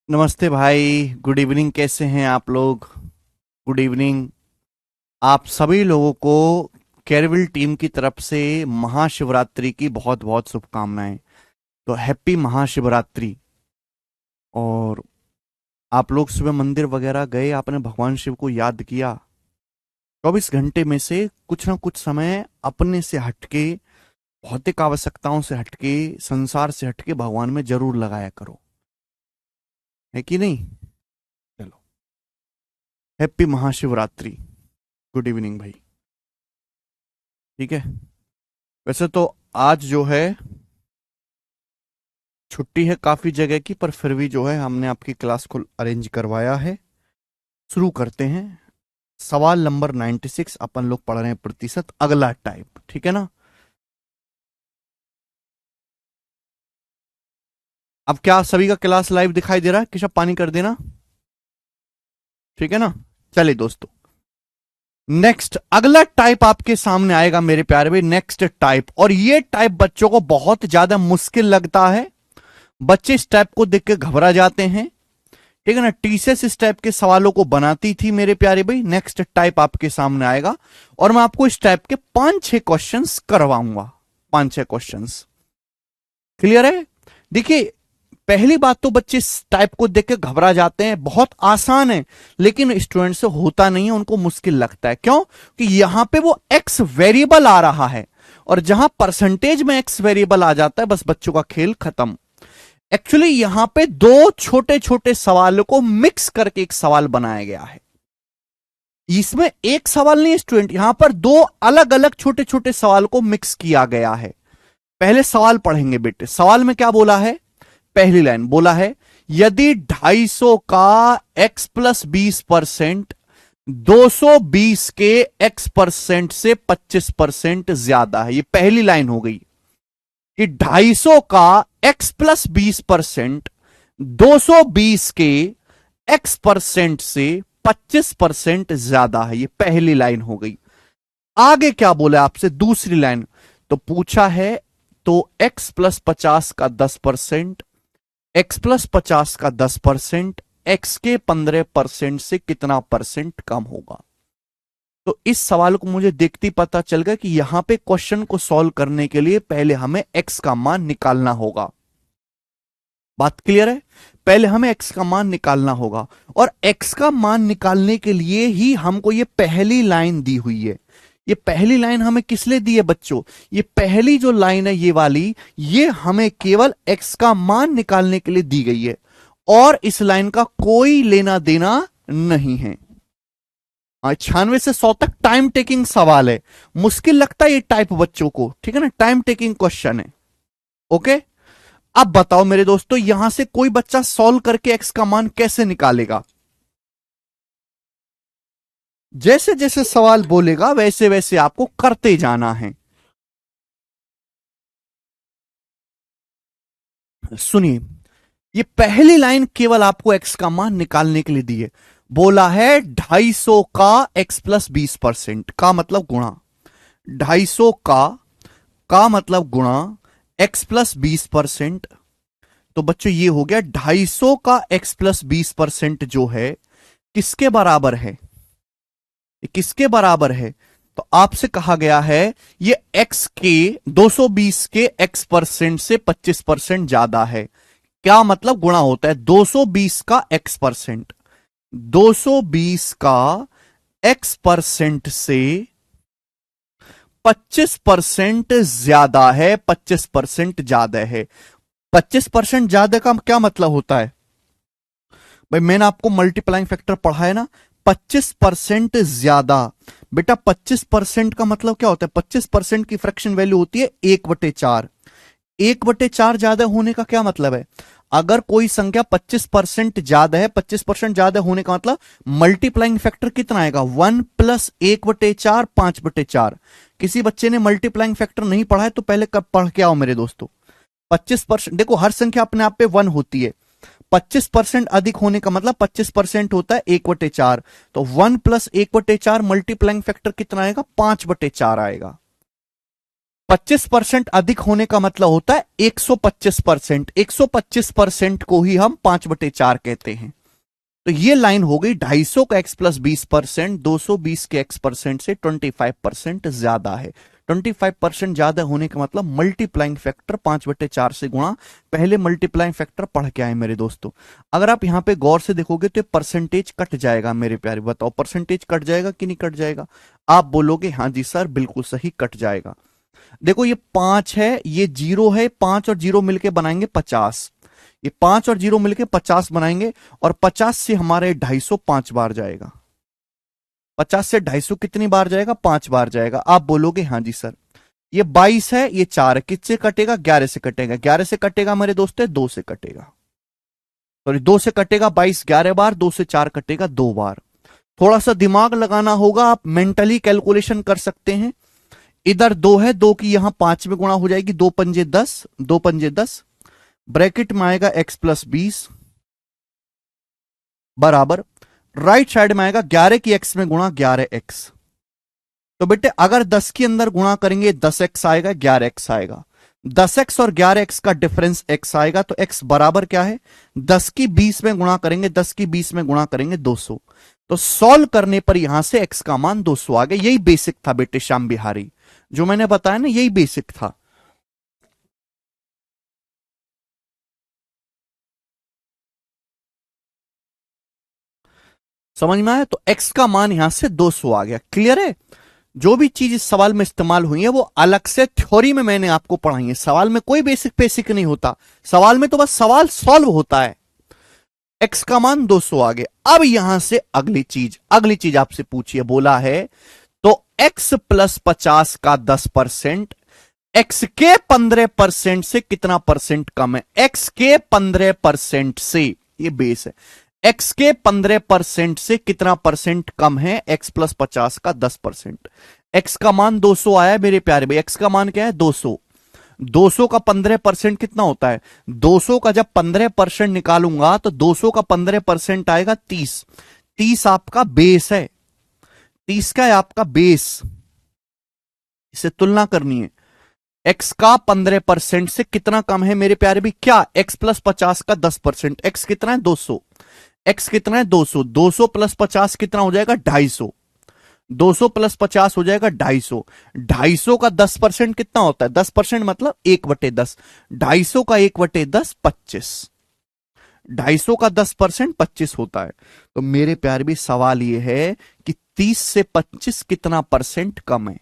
नमस्ते भाई। Good evening. कैसे हैं आप लोग? Good evening. आप सभी लोगों को कैरविल टीम की तरफ से महाशिवरात्रि की बहुत बहुत शुभकामनाएं। तो हैप्पी महाशिवरात्रि। और आप लोग सुबह मंदिर वगैरह गए, आपने भगवान शिव को याद किया? 24 घंटे में से कुछ ना कुछ समय अपने से हटके, भौतिक आवश्यकताओं से हटके, संसार से हटके भगवान में जरूर लगाया करो, है कि नहीं? चलो, हैप्पी महाशिवरात्रि। गुड इवनिंग भाई। ठीक है। वैसे तो आज जो है छुट्टी है काफी जगह की, पर फिर भी जो है हमने आपकी क्लास को अरेंज करवाया है। शुरू करते हैं। सवाल नंबर 96 अपन लोग पढ़ रहे हैं, प्रतिशत अगला टाइप। ठीक है ना? अब क्या सभी का क्लास लाइव दिखाई दे रहा है? किशा पानी कर देना। ठीक है ना? चलिए दोस्तों, नेक्स्ट अगला टाइप आपके सामने आएगा मेरे प्यारे भाई। नेक्स्ट टाइप, और ये टाइप बच्चों को बहुत ज्यादा मुश्किल लगता है। बच्चे इस टाइप को देख के घबरा जाते हैं। ठीक है ना? टीसीएस इस टाइप के सवालों को बनाती थी मेरे प्यारे भाई। नेक्स्ट टाइप आपके सामने आएगा और मैं आपको इस टाइप के 5-6 क्वेश्चंस करवाऊंगा। 5-6 क्वेश्चंस। क्लियर है? देखिए, पहली बात तो बच्चे इस टाइप को देख के घबरा जाते हैं, बहुत आसान है, लेकिन स्टूडेंट से होता नहीं है, उनको मुश्किल लगता है। क्यों? कि यहां पे वो एक्स वेरिएबल आ रहा है, और जहां परसेंटेज में एक्स वेरिएबल आ जाता है, बस बच्चों का खेल खत्म। एक्चुअली यहां पे दो छोटे छोटे सवालों को मिक्स करके एक सवाल बनाया गया है। इसमें एक सवाल नहीं स्टूडेंट, यहां पर दो अलग अलग छोटे छोटे सवाल को मिक्स किया गया है। पहले सवाल पढ़ेंगे बेटे। सवाल में क्या बोला है? पहली लाइन बोला है, यदि 250 का x प्लस 20% 220 के x परसेंट से 25% ज्यादा है। ये पहली लाइन हो गई कि 250 का x प्लस 20% 220 के x परसेंट से 25% ज्यादा है। ये पहली लाइन हो गई। आगे क्या बोला आपसे? दूसरी लाइन तो पूछा है, तो x प्लस 50 का 10%, x प्लस 50 का 10% x के 15% से कितना परसेंट कम होगा? तो इस सवाल को मुझे देखते ही पता चल गया कि यहां पे क्वेश्चन को सॉल्व करने के लिए पहले हमें x का मान निकालना होगा। बात क्लियर है? पहले हमें x का मान निकालना होगा, और x का मान निकालने के लिए ही हमको ये पहली लाइन दी हुई है। ये पहली लाइन हमें किस लिए दी है बच्चों? ये पहली जो लाइन है ये वाली, ये हमें केवल x का मान निकालने के लिए दी गई है, और इस लाइन का कोई लेना देना नहीं है। 96 से 100 तक टाइम टेकिंग सवाल है। मुश्किल लगता है ये टाइप बच्चों को, ठीक है ना? टाइम टेकिंग क्वेश्चन है। ओके। अब बताओ मेरे दोस्तों, यहां से कोई बच्चा सॉल्व करके एक्स का मान कैसे निकालेगा? जैसे जैसे सवाल बोलेगा वैसे वैसे आपको करते जाना है। सुनिए, ये पहली लाइन केवल आपको एक्स का मान निकालने के लिए दी है। बोला है 250 का एक्स प्लस 20% का मतलब गुणा, 250 का मतलब गुणा एक्स प्लस 20%। तो बच्चों ये हो गया 250 का एक्स प्लस 20% जो है किसके बराबर है? ये किसके बराबर है? तो आपसे कहा गया है ये x के 220 के x परसेंट से 25% ज्यादा है। क्या मतलब? गुणा होता है 220 का x परसेंट, 220 का x परसेंट से 25% ज्यादा है, 25% ज्यादा है। 25% ज्यादा का क्या मतलब होता है भाई? मैंने आपको मल्टीप्लाइंग फैक्टर पढ़ा है ना। 25% ज्यादा। बेटा 25% का मतलब क्या होता है? 25% की फ्रैक्शन वैल्यू होती है 1/4। 1/4 ज्यादा होने का क्या मतलब है? अगर कोई संख्या 25% ज्यादा है, 25% ज्यादा होने का मतलब मल्टीप्लाइंग फैक्टर कितना आएगा? 1 प्लस 1/4, 5/4। किसी बच्चे ने मल्टीप्लाइंग फैक्टर नहीं पढ़ा है तो पहले कब पढ़ के आओ मेरे दोस्तों। 25%, देखो हर संख्या अपने आप पे 1 होती है। 25% अधिक होने का मतलब 25% होता है 1/4। तो 1 प्लस 1/4 मल्टीप्लाइंग फैक्टर कितना आएगा? 5/4 आएगा। 25% अधिक होने का मतलब होता है 125%। 125% को ही हम 5/4 कहते हैं। तो ये लाइन हो गई 250 का x प्लस 20%, 220 के x परसेंट से 25% ज्यादा है। 25% ज्यादा होने का मतलब मल्टीप्लाइंग फैक्टर 5/4 से गुणा। पहले मल्टीप्लाइंग फैक्टर पढ़ के आए मेरे दोस्तों। अगर आप यहां पे गौर से देखोगे तो परसेंटेज कट जाएगा मेरे प्यारे, बताओ परसेंटेज कट जाएगा कि नहीं कट जाएगा? आप बोलोगे हाँ जी सर बिल्कुल सही कट जाएगा। देखो ये 5 है, ये 0 है, 5 और 0 मिलके बनाएंगे 50। ये 5 और 0 मिलके 50 बनाएंगे, और 50 से हमारे 250 5 बार जाएगा। 50 से 250 कितनी बार जाएगा? 5 बार जाएगा। आप बोलोगे हाँ जी सर। ये 22 है, ये 4 किससे कटेगा? 11 से कटेगा। 11 से कटेगा मेरे दोस्तों, 2 से कटेगा। सॉरी 2 से कटेगा 22 11 बार, 2 से 4 कटेगा 2 बार। थोड़ा सा दिमाग लगाना होगा, आप मेंटली कैलकुलेशन कर सकते हैं। इधर 2 है, 2 की यहां 5 में गुणा हो जाएगी, 2 पंजे 10, 2 पंजे 10, ब्रैकेट में आएगा x प्लस 20 बराबर राइट साइड में आएगा 11 की x में गुणा 11x। तो बेटे अगर 10 के अंदर गुणा करेंगे 10x आएगा, 11x आएगा। 10x और 11x का डिफरेंस x आएगा, तो x बराबर क्या है? 10 की 20 में गुणा करेंगे, 10 की 20 में गुणा करेंगे 200। तो सॉल्व करने पर यहां से x का मान 200 आ गया। यही बेसिक था बेटे श्याम बिहारी, जो मैंने बताया ना, यही बेसिक था। समझ में आया? तो x का मान यहां से 200 आ गया। क्लियर है? जो भी चीज इस सवाल में इस्तेमाल हुई है वो अलग से थ्योरी में मैंने आपको पढ़ाई है। सवाल में कोई बेसिक बेसिक नहीं होता, सवाल में तो बस सवाल सॉल्व होता है। x का मान 200 आ गया। अब यहां से अगली चीज आपसे पूछिए, बोला है तो x प्लस 50 का 10% x के 15% से कितना परसेंट कम है? x के 15% से, ये बेस है, x के 15% से कितना परसेंट कम है? x प्लस 50 का 10%। x का मान 200 आया मेरे प्यारे भाई। x का मान क्या है? 200। 200 का 15% कितना होता है? 200 का जब 15% निकालूंगा तो 200 का 15% आएगा 30। 30 आपका बेस है, 30 का है आपका बेस। इसे तुलना करनी है। x का 15% से कितना कम है मेरे प्यारे भी? क्या? x प्लस 50 का 10%। x कितना है? 200। x कितना है? 200। 200 प्लस 50 कितना हो जाएगा? 250। 200 प्लस 50 हो जाएगा 250। 250 का 10% कितना होता है? 10% मतलब 1/10। 250 का 1/10 25। 250 का 10% 25 होता है। तो मेरे प्यारे भी सवाल यह है कि 30 से 25 कितना परसेंट कम है?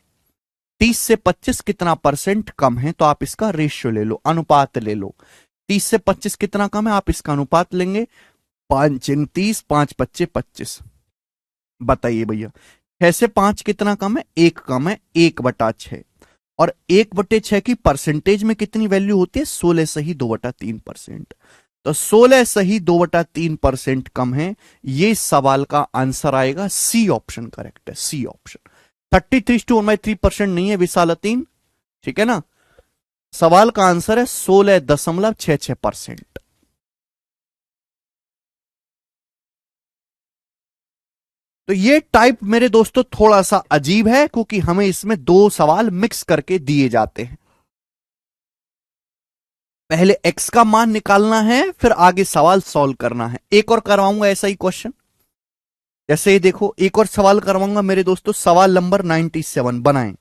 30 से 25 कितना परसेंट कम है? तो आप इसका रेशियो ले लो, अनुपात ले लो। 30 से 25 कितना कम है? आप इसका अनुपात लेंगे। 5 30, 5 25 25। बताइए भैया 6 से 5 कितना कम है? 1 कम है, 1/6। और 1/6 की परसेंटेज में कितनी वैल्यू होती है? 16 सही 2/3%। तो 16 सही 2/3% कम है। ये सवाल का आंसर आएगा सी ऑप्शन करेक्ट है, सी ऑप्शन। 33/1/3% नहीं है विशालतीन, ठीक है ना? सवाल का आंसर है 16.66%। तो ये टाइप मेरे दोस्तों थोड़ा सा अजीब है, क्योंकि हमें इसमें 2 सवाल मिक्स करके दिए जाते हैं। पहले x का मान निकालना है, फिर आगे सवाल सॉल्व करना है। एक और करवाऊंगा ऐसा ही क्वेश्चन, जैसे ये देखो एक और सवाल करवाऊंगा मेरे दोस्तों। सवाल नंबर 97 बनाएं।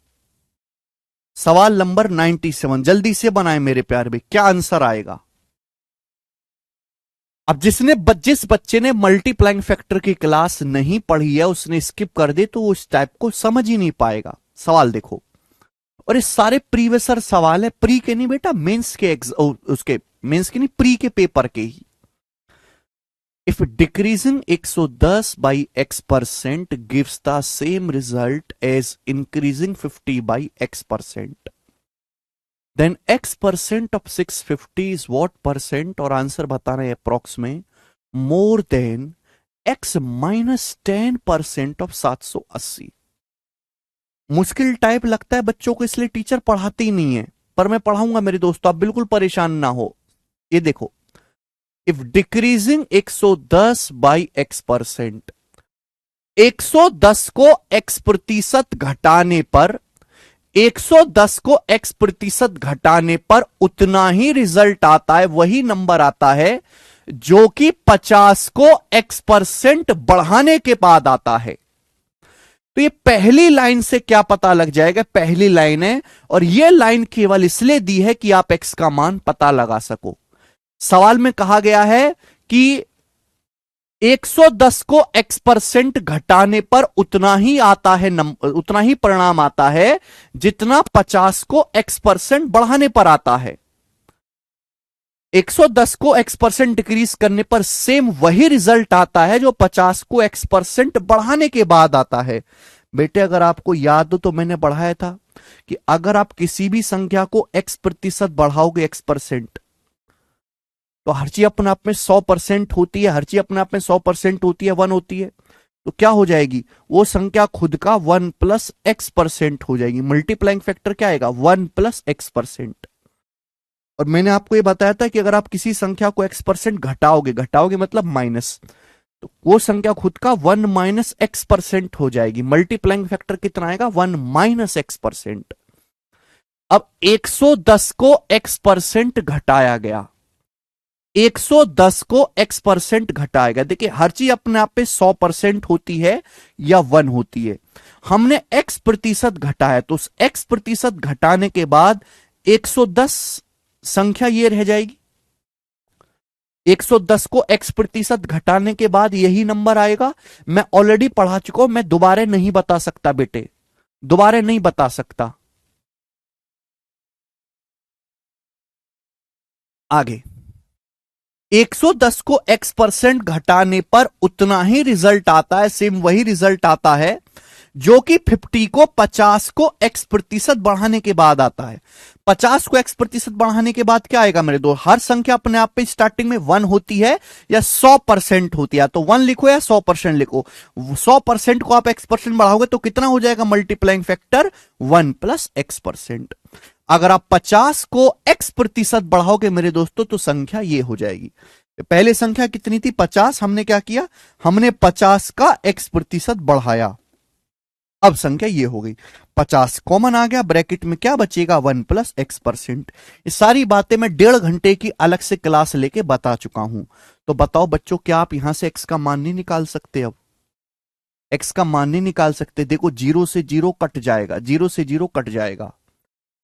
सवाल नंबर 97 जल्दी से बनाएं मेरे प्यारे भाई, क्या आंसर आएगा? अब जिस बच्चे ने मल्टीप्लाइंग फैक्टर की क्लास नहीं पढ़ी है, उसने स्किप कर दे तो वो इस टाइप को समझ ही नहीं पाएगा। सवाल देखो, और ये सारे प्रीवियसर सवाल है, प्री के नहीं बेटा, मेंस के उसके मेंस के नहीं, प्री के पेपर के ही। If decreasing 110 by x% gives the same result as increasing 50 by x%, then x% of 650 is what percent? और आंसर बता रहे हैं अप्रोक्स में more than x minus 10% of 780। मुश्किल टाइप लगता है बच्चों को, इसलिए टीचर पढ़ाते ही नहीं है, पर मैं पढ़ाऊंगा मेरे दोस्तों, आप बिल्कुल परेशान ना हो। ये देखो, इफ डिक्रीजिंग 110 बाई x%, 110 को x% घटाने पर 110 को x प्रतिशत घटाने पर उतना ही रिजल्ट आता है, वही नंबर आता है जो कि 50 को x% बढ़ाने के बाद आता है। तो ये पहली लाइन से क्या पता लग जाएगा, पहली लाइन है और ये लाइन केवल इसलिए दी है कि आप x का मान पता लगा सको। सवाल में कहा गया है कि 110 को x% घटाने पर उतना ही आता है उतना ही परिणाम आता है जितना 50 को x% बढ़ाने पर आता है। 110 को x% डिक्रीज करने पर सेम वही रिजल्ट आता है जो 50 को x% बढ़ाने के बाद आता है। बेटे अगर आपको याद हो तो मैंने बढ़ाया था कि अगर आप किसी भी संख्या को x% बढ़ाओगे x%, तो हर चीज अपने आप में 100% होती है, हर चीज अपने आप में 100% होती है, 1 होती है, तो क्या हो जाएगी वो संख्या खुद का 1 + x% हो जाएगी। मल्टीप्लाइंग फैक्टर क्या आएगा 1 + x%। और मैंने आपको ये बताया था कि अगर आप किसी संख्या को x% घटाओगे मतलब माइनस, तो वो संख्या खुद का 1 - x% हो जाएगी। मल्टीप्लाइंग फैक्टर कितना आएगा 1 - x%। अब 110 को x% घटाया गया, 110 को x% घटाया गया। देखिए हर चीज अपने आप पे 100% होती है या 1 होती है। हमने x% घटाया तो उस x% घटाने के बाद 110 संख्या ये रह जाएगी। 110 को x% घटाने के बाद यही नंबर आएगा। मैं ऑलरेडी पढ़ा चुका हूं, मैं दोबारा नहीं बता सकता बेटे, दोबारा नहीं बता सकता। आगे 110 को x% घटाने पर उतना ही रिजल्ट आता है, सेम वही रिजल्ट आता है जो कि 50 को 50 को x% बढ़ाने के बाद आता है। 50 को x% बढ़ाने के बाद क्या आएगा मेरे दो, हर संख्या अपने आप पे स्टार्टिंग में 1 होती है या 100% होती है, तो 1 लिखो या 100% लिखो। 100% को आप x% बढ़ाओगे तो कितना हो जाएगा मल्टीप्लाइंग फैक्टर 1 + x%। अगर आप 50 को x% बढ़ाओगे मेरे दोस्तों तो संख्या ये हो जाएगी। पहले संख्या कितनी थी 50, हमने क्या किया, हमने 50 का x% बढ़ाया, अब संख्या ये हो गई। 50 कॉमन आ गया, ब्रैकेट में क्या बचेगा 1 + x%। ये सारी बातें मैं 1.5 घंटे की अलग से क्लास लेके बता चुका हूं। तो बताओ बच्चों क्या आप यहां से x का मान नहीं निकाल सकते? अब x का मान नहीं निकाल सकते। देखो 0 से 0 कट जाएगा, 0 से 0 कट जाएगा।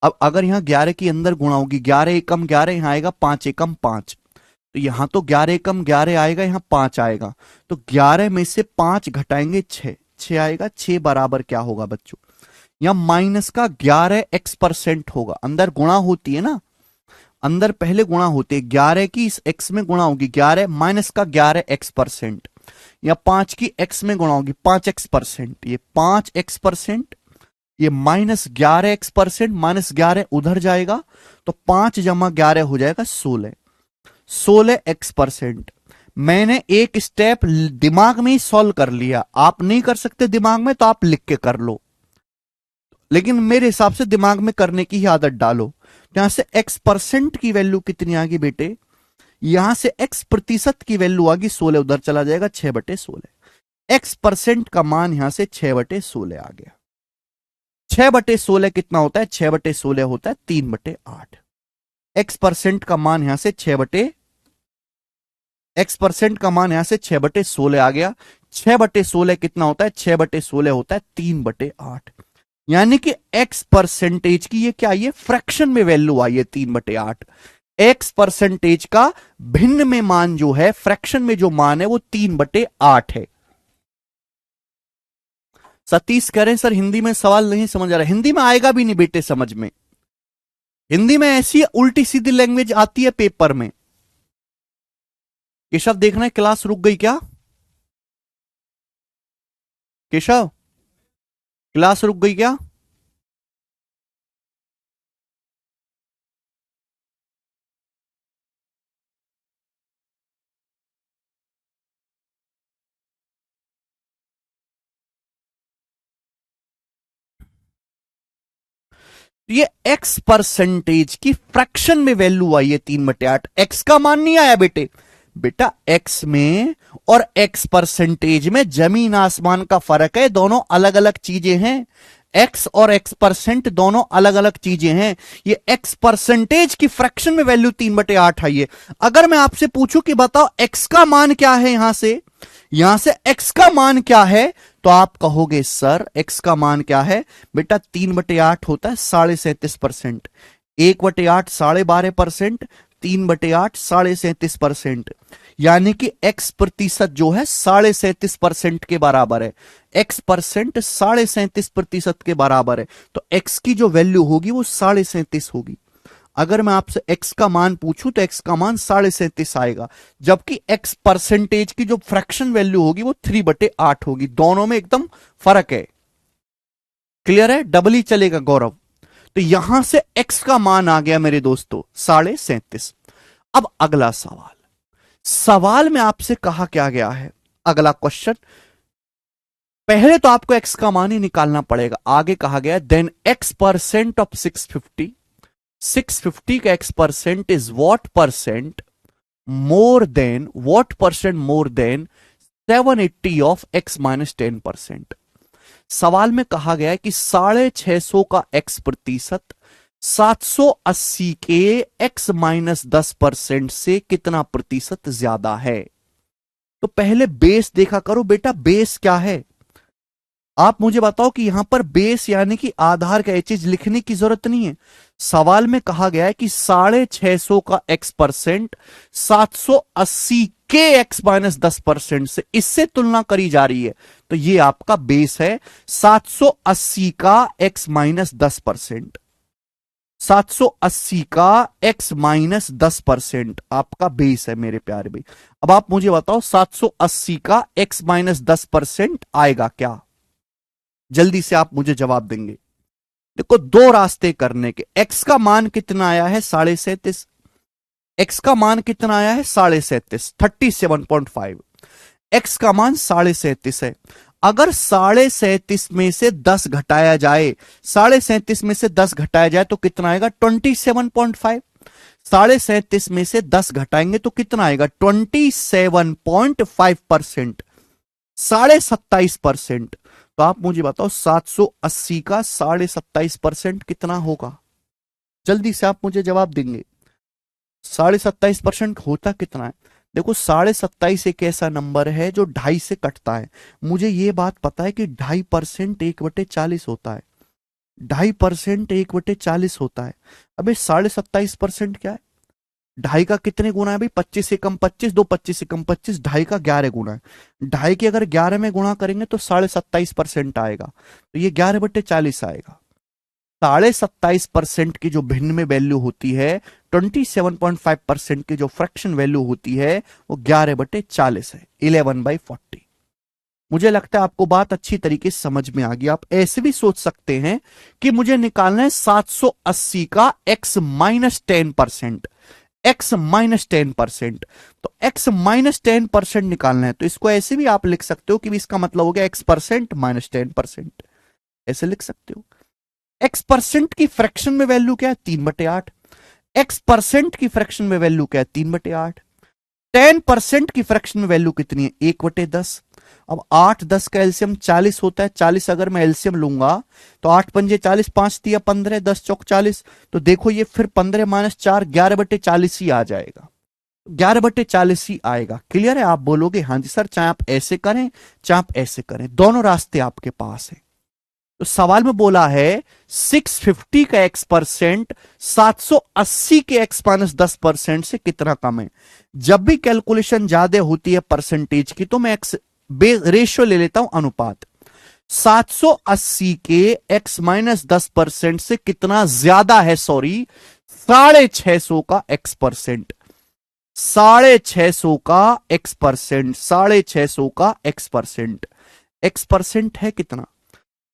अब अगर यहां 11 के अंदर गुणा होगी, 11 एकम 11 यहां आएगा, 5 एकम 5, तो यहां तो 11 एकम 11 आएगा, यहां 5 आएगा, तो 11 में से 5 घटाएंगे 6 आएगा। 6 बराबर क्या होगा बच्चों, यहां माइनस का 11 x% होगा। अंदर गुणा होती है ना, अंदर पहले गुणा होती है, 11 की इस x में गुणा होगी 11 माइनस का 11 x%, या 5 की x में गुणा होगी 5 x%, ये 5 x%, ये -11 x%, -11 उधर जाएगा तो 5 + 11 हो जाएगा 16 x%। मैंने एक स्टेप दिमाग में ही सॉल्व कर लिया, आप नहीं कर सकते दिमाग में तो आप लिख के कर लो, लेकिन मेरे हिसाब से दिमाग में करने की ही आदत डालो। यहां से x% की वैल्यू कितनी आ गई बेटे, यहां से x% की वैल्यू आ गई 16, उधर चला जाएगा 6/16। x% का मान यहां से 6/16 आ गया। 6/16 कितना होता है, 6/16 होता है 3/8। x% का मान यहां से 6% का मान यहां से 6/16 आ गया। 6/16 कितना होता है, 6/16 होता है 3/8। यानी कि x% की ये क्या आई है, फ्रैक्शन में वैल्यू आई है 3/8। x% का भिन्न में मान जो है, फ्रैक्शन में जो मान है वो 3/8 है। सतीश कह रहे हैं सर हिंदी में सवाल नहीं समझ आ रहा। हिंदी में आएगा भी नहीं बेटे समझ में, हिंदी में ऐसी उल्टी सीधी लैंग्वेज आती है पेपर में। केशव देखना है क्लास रुक गई क्या, केशव क्लास रुक गई क्या? ये x% की फ्रैक्शन में वैल्यू आई है 3/8। x का मान नहीं आया बेटे, बेटा x में और x% में जमीन आसमान का फर्क है, दोनों अलग अलग चीजें हैं। एक्स और एक्स परसेंट दोनों अलग अलग चीजें हैं। ये एक्स परसेंटेज की फ्रैक्शन में वैल्यू 3/8 आई है। अगर मैं आपसे पूछूं कि बताओ एक्स का मान क्या है, यहां से एक्स का मान क्या है, तो आप कहोगे सर एक्स का मान क्या है बेटा, 3/8 होता है 37.5%। 1/8 12.5%, 3/8 37.5%। यानी कि x प्रतिशत जो है 37.5% के बराबर है। x परसेंट 37.5% के बराबर है, तो x की जो वैल्यू होगी वो 37.5 होगी। अगर मैं आपसे x का मान पूछूं तो x का मान 37.5 आएगा, जबकि x परसेंटेज की जो फ्रैक्शन वैल्यू होगी वो 3/8 होगी। दोनों में एकदम फर्क है। क्लियर है? डबल ही चलेगा गौरव। तो यहां से x का मान आ गया मेरे दोस्तों 37.5। अब अगला सवाल में आपसे कहा क्या गया है, अगला क्वेश्चन। पहले तो आपको x का मान ही निकालना पड़ेगा। आगे कहा गया देन x परसेंट ऑफ 650 का x percent is what percent more than 780 of x minus 10%। सवाल में कहा गया है कि 650 का x प्रतिशत 780 के x माइनस 10% से कितना प्रतिशत ज्यादा है। तो पहले बेस देखा करो बेटा, बेस क्या है। आप मुझे बताओ कि यहां पर बेस यानी कि आधार का चीज लिखने की जरूरत नहीं है। सवाल में कहा गया है कि 650 का x परसेंट 780 के x माइनस 10% से इससे तुलना करी जा रही है, तो ये आपका बेस है 780 का x माइनस 10%। 780 का x माइनस 10% आपका बेस है मेरे प्यारे भाई। अब आप मुझे बताओ 780 का x माइनस 10% आएगा क्या, जल्दी से आप मुझे जवाब देंगे। देखो दो रास्ते करने के। x का मान कितना आया है 37.5, x का मान कितना आया है 37.5, 37.5। x का मान 37.5 है। अगर 37.5 में से 10 घटाया जाए, 37.5 में से 10 घटाया जाए तो कितना आएगा 27.5। 37.5 में से 10 घटाएंगे तो कितना आएगा 27.5%, 27.5%। तो आप मुझे बताओ 780 का 27.5% कितना होगा, जल्दी से आप मुझे जवाब देंगे। 27.5% होता कितना है। देखो 27.5 एक ऐसा नंबर है जो 2.5 से कटता है। मुझे ये बात पता है कि 2.5% 1/40 होता है। 2.5% 1/40 होता है। अबे 27.5% क्या है, 2.5 का कितने गुना है भाई, 25 से कम 25, 2 25 से कम 25, 2.5 का 11 गुना है। 2.5 के अगर 11 में गुणा करेंगे तो 27.5% आएगा, तो ये 11/40 आएगा। 27.5% की जो भिन्न में वैल्यू होती है, 27.5% की जो फ्रैक्शन वैल्यू होती है वो 11/40 है, 11/40। मुझे लगता है आपको बात अच्छी तरीके से समझ में आ गई। आप ऐसे भी सोच सकते हैं कि मुझे निकालना है 780 का x माइनस 10%, x माइनस 10%। तो x माइनस 10% निकालना है, तो इसको ऐसे भी आप लिख सकते हो कि इसका मतलब हो गया x परसेंट माइनस 10%, ऐसे लिख सकते हो। x परसेंट की फ्रैक्शन में वैल्यू क्या है 3/8। x परसेंट की फ्रैक्शन में वैल्यू क्या है 3/8। 10% की फ्रैक्शन में वैल्यू कितनी है 1/10। अब 8 10 का एलसीएम 40 होता है। 40 अगर मैं एलसीएम लूंगा तो 8 पंजे 40, 5 तिया 15, 10 चौक 40। तो देखो ये फिर 15 माइनस 4 11/40 ही आ जाएगा, 11/40 ही आएगा। क्लियर है? आप बोलोगे हाँ जी सर, चाहे आप ऐसे करें चाहे आप ऐसे करें, दोनों रास्ते आपके पास है। तो सवाल में बोला है 650 का x परसेंट 780 के x माइनस 10% से कितना कम है। जब भी कैलकुलेशन ज्यादा होती है परसेंटेज की तो मैं x रेशियो ले लेता हूं, अनुपात। 780 के x माइनस 10% से कितना ज्यादा है, सॉरी 650 का x परसेंट, 650 का x परसेंट, 650 का x परसेंट। x परसेंट है कितना,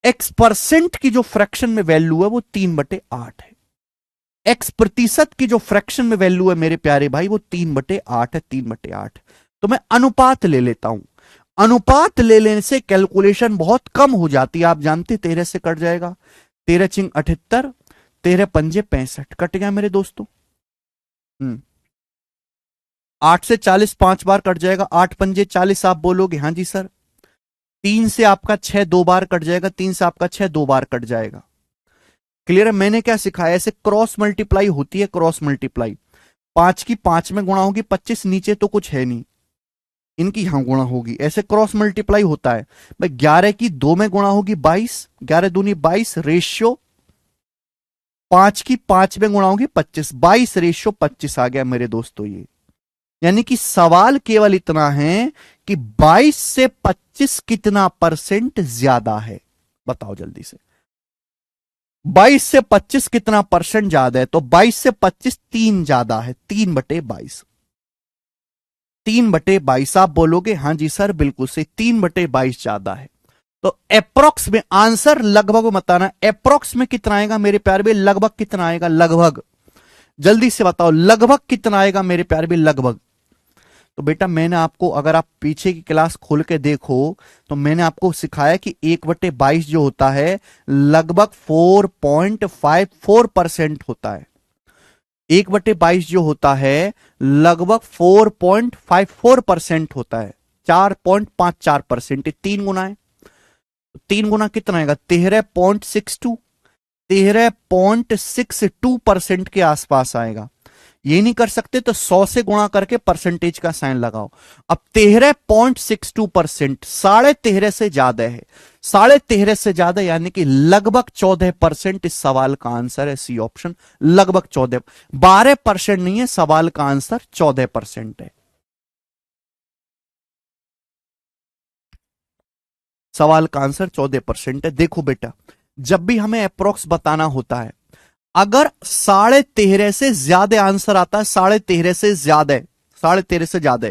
x परसेंट की जो फ्रैक्शन में वैल्यू है वो 3/8 है। x प्रतिशत की जो फ्रैक्शन में वैल्यू है मेरे प्यारे भाई वो 3/8 है, 3/8। तो मैं अनुपात ले लेता हूं। अनुपात ले लेने से कैलकुलेशन बहुत कम हो जाती है, आप जानते 13 से कट जाएगा, 13 चिंग 78, 13 पंजे 65, कट गया मेरे दोस्तों। 8 से 40 5 बार कट जाएगा, 8 पंजे 40। आप बोलोगे हाँ जी सर। 3 से आपका 6 2 बार कट जाएगा, 3 से आपका 6 2 बार कट जाएगा। क्लियर है? मैंने क्या सिखाया, ऐसे क्रॉस मल्टीप्लाई होती है, क्रॉस मल्टीप्लाई। 5 की 5 में गुणा होगी 25, नीचे तो कुछ है नहीं, इनकी यहां गुणा होगी, ऐसे क्रॉस मल्टीप्लाई होता है भाई। 11 की 2 में गुणा होगी 22, 11 दूनी 22, रेशियो 5 की 5 में गुणा होगी 25, 22 रेशियो 25 आ गया मेरे दोस्तों ये। यानी कि सवाल केवल इतना है कि 22 से 25 कितना परसेंट ज्यादा है, बताओ जल्दी से। 22 से 25 कितना परसेंट ज्यादा है? तो 22 से 25 3 ज्यादा है, 3/22। 3/22 आप बोलोगे हाँ जी सर बिल्कुल से 3/22 ज्यादा है। तो अप्रोक्स में आंसर लगभग बताना, अप्रोक्स में कितना आएगा मेरे प्यारे भाई, लगभग कितना आएगा, लगभग जल्दी से बताओ, लगभग कितना आएगा मेरे प्यारे भाई, लगभग। तो बेटा मैंने आपको, अगर आप पीछे की क्लास खोल के देखो तो मैंने आपको सिखाया कि 1/22 जो होता है लगभग 4.54% होता है। 1/22 जो होता है लगभग 4.54% होता है, 4.54%, 3 गुना है। 3 गुना कितना आएगा, 13.62, 13.62% के आसपास आएगा। ये नहीं कर सकते तो 100 से गुणा करके परसेंटेज का साइन लगाओ। अब 13.62%, 13.5 से ज्यादा है, 13.5 से ज्यादा यानी कि लगभग 14% इस सवाल का आंसर है, सी ऑप्शन, लगभग 14, 12% नहीं है, सवाल का आंसर 14% है। सवाल का आंसर 14% है। देखो बेटा, जब भी हमें अप्रोक्स बताना होता है, अगर 13.5 से ज्यादा आंसर आता है, 13.5 से ज्यादा, 13.5 से ज्यादा,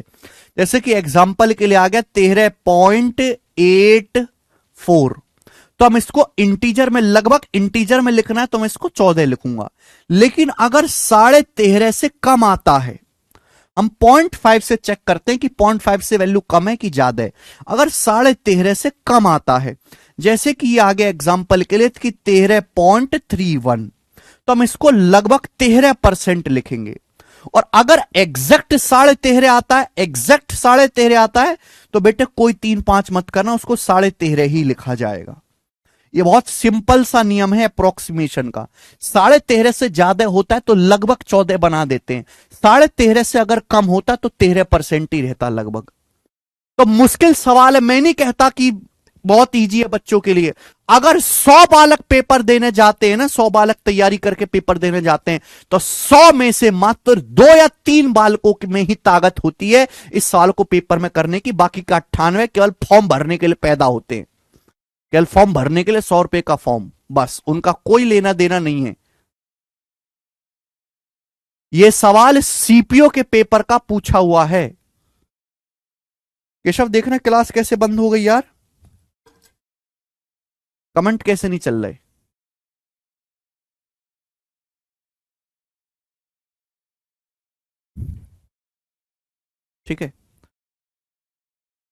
जैसे कि एग्जाम्पल के लिए आ गया 13.84, तो हम इसको इंटीजर में, लगभग इंटीजर में लिखना है तो मैं इसको 14 लिखूंगा। लेकिन अगर 13.5 से कम आता है, हम 0.5 से चेक करते हैं कि 0.5 से वैल्यू कम है कि ज्यादा है। अगर 13.5 से कम आता है, जैसे कि ये आ गया एग्जाम्पल के लिए कि 13.31, तो हम इसको लगभग 13% लिखेंगे। और अगर एग्जैक्ट 13.5 आता है, एग्जैक्ट 13.5 आता है, तो बेटे कोई 3-5 मत करना, उसको 13.5 ही लिखा जाएगा। ये बहुत सिंपल सा नियम है अप्रोक्सीमेशन का। 13.5 से ज्यादा होता है तो लगभग 14 बना देते हैं, 13.5 से अगर कम होता है तो 13% ही रहता लगभग। तो मुश्किल सवाल है, मैं नहीं कहता कि बहुत इजी है बच्चों के लिए। अगर 100 बालक पेपर देने जाते हैं ना, 100 बालक तैयारी करके पेपर देने जाते हैं, तो 100 में से मात्र 2 या 3 बालकों में ही ताकत होती है इस सवाल को पेपर में करने की। बाकी का 98 केवल फॉर्म भरने के लिए पैदा होते हैं, केवल फॉर्म भरने के लिए, 100 रुपए का फॉर्म, बस, उनका कोई लेना देना नहीं है। यह सवाल सीपीओ के पेपर का पूछा हुआ है। केशव देखना क्लास कैसे बंद हो गई यार, कमेंट कैसे नहीं चल रहे। ठीक है,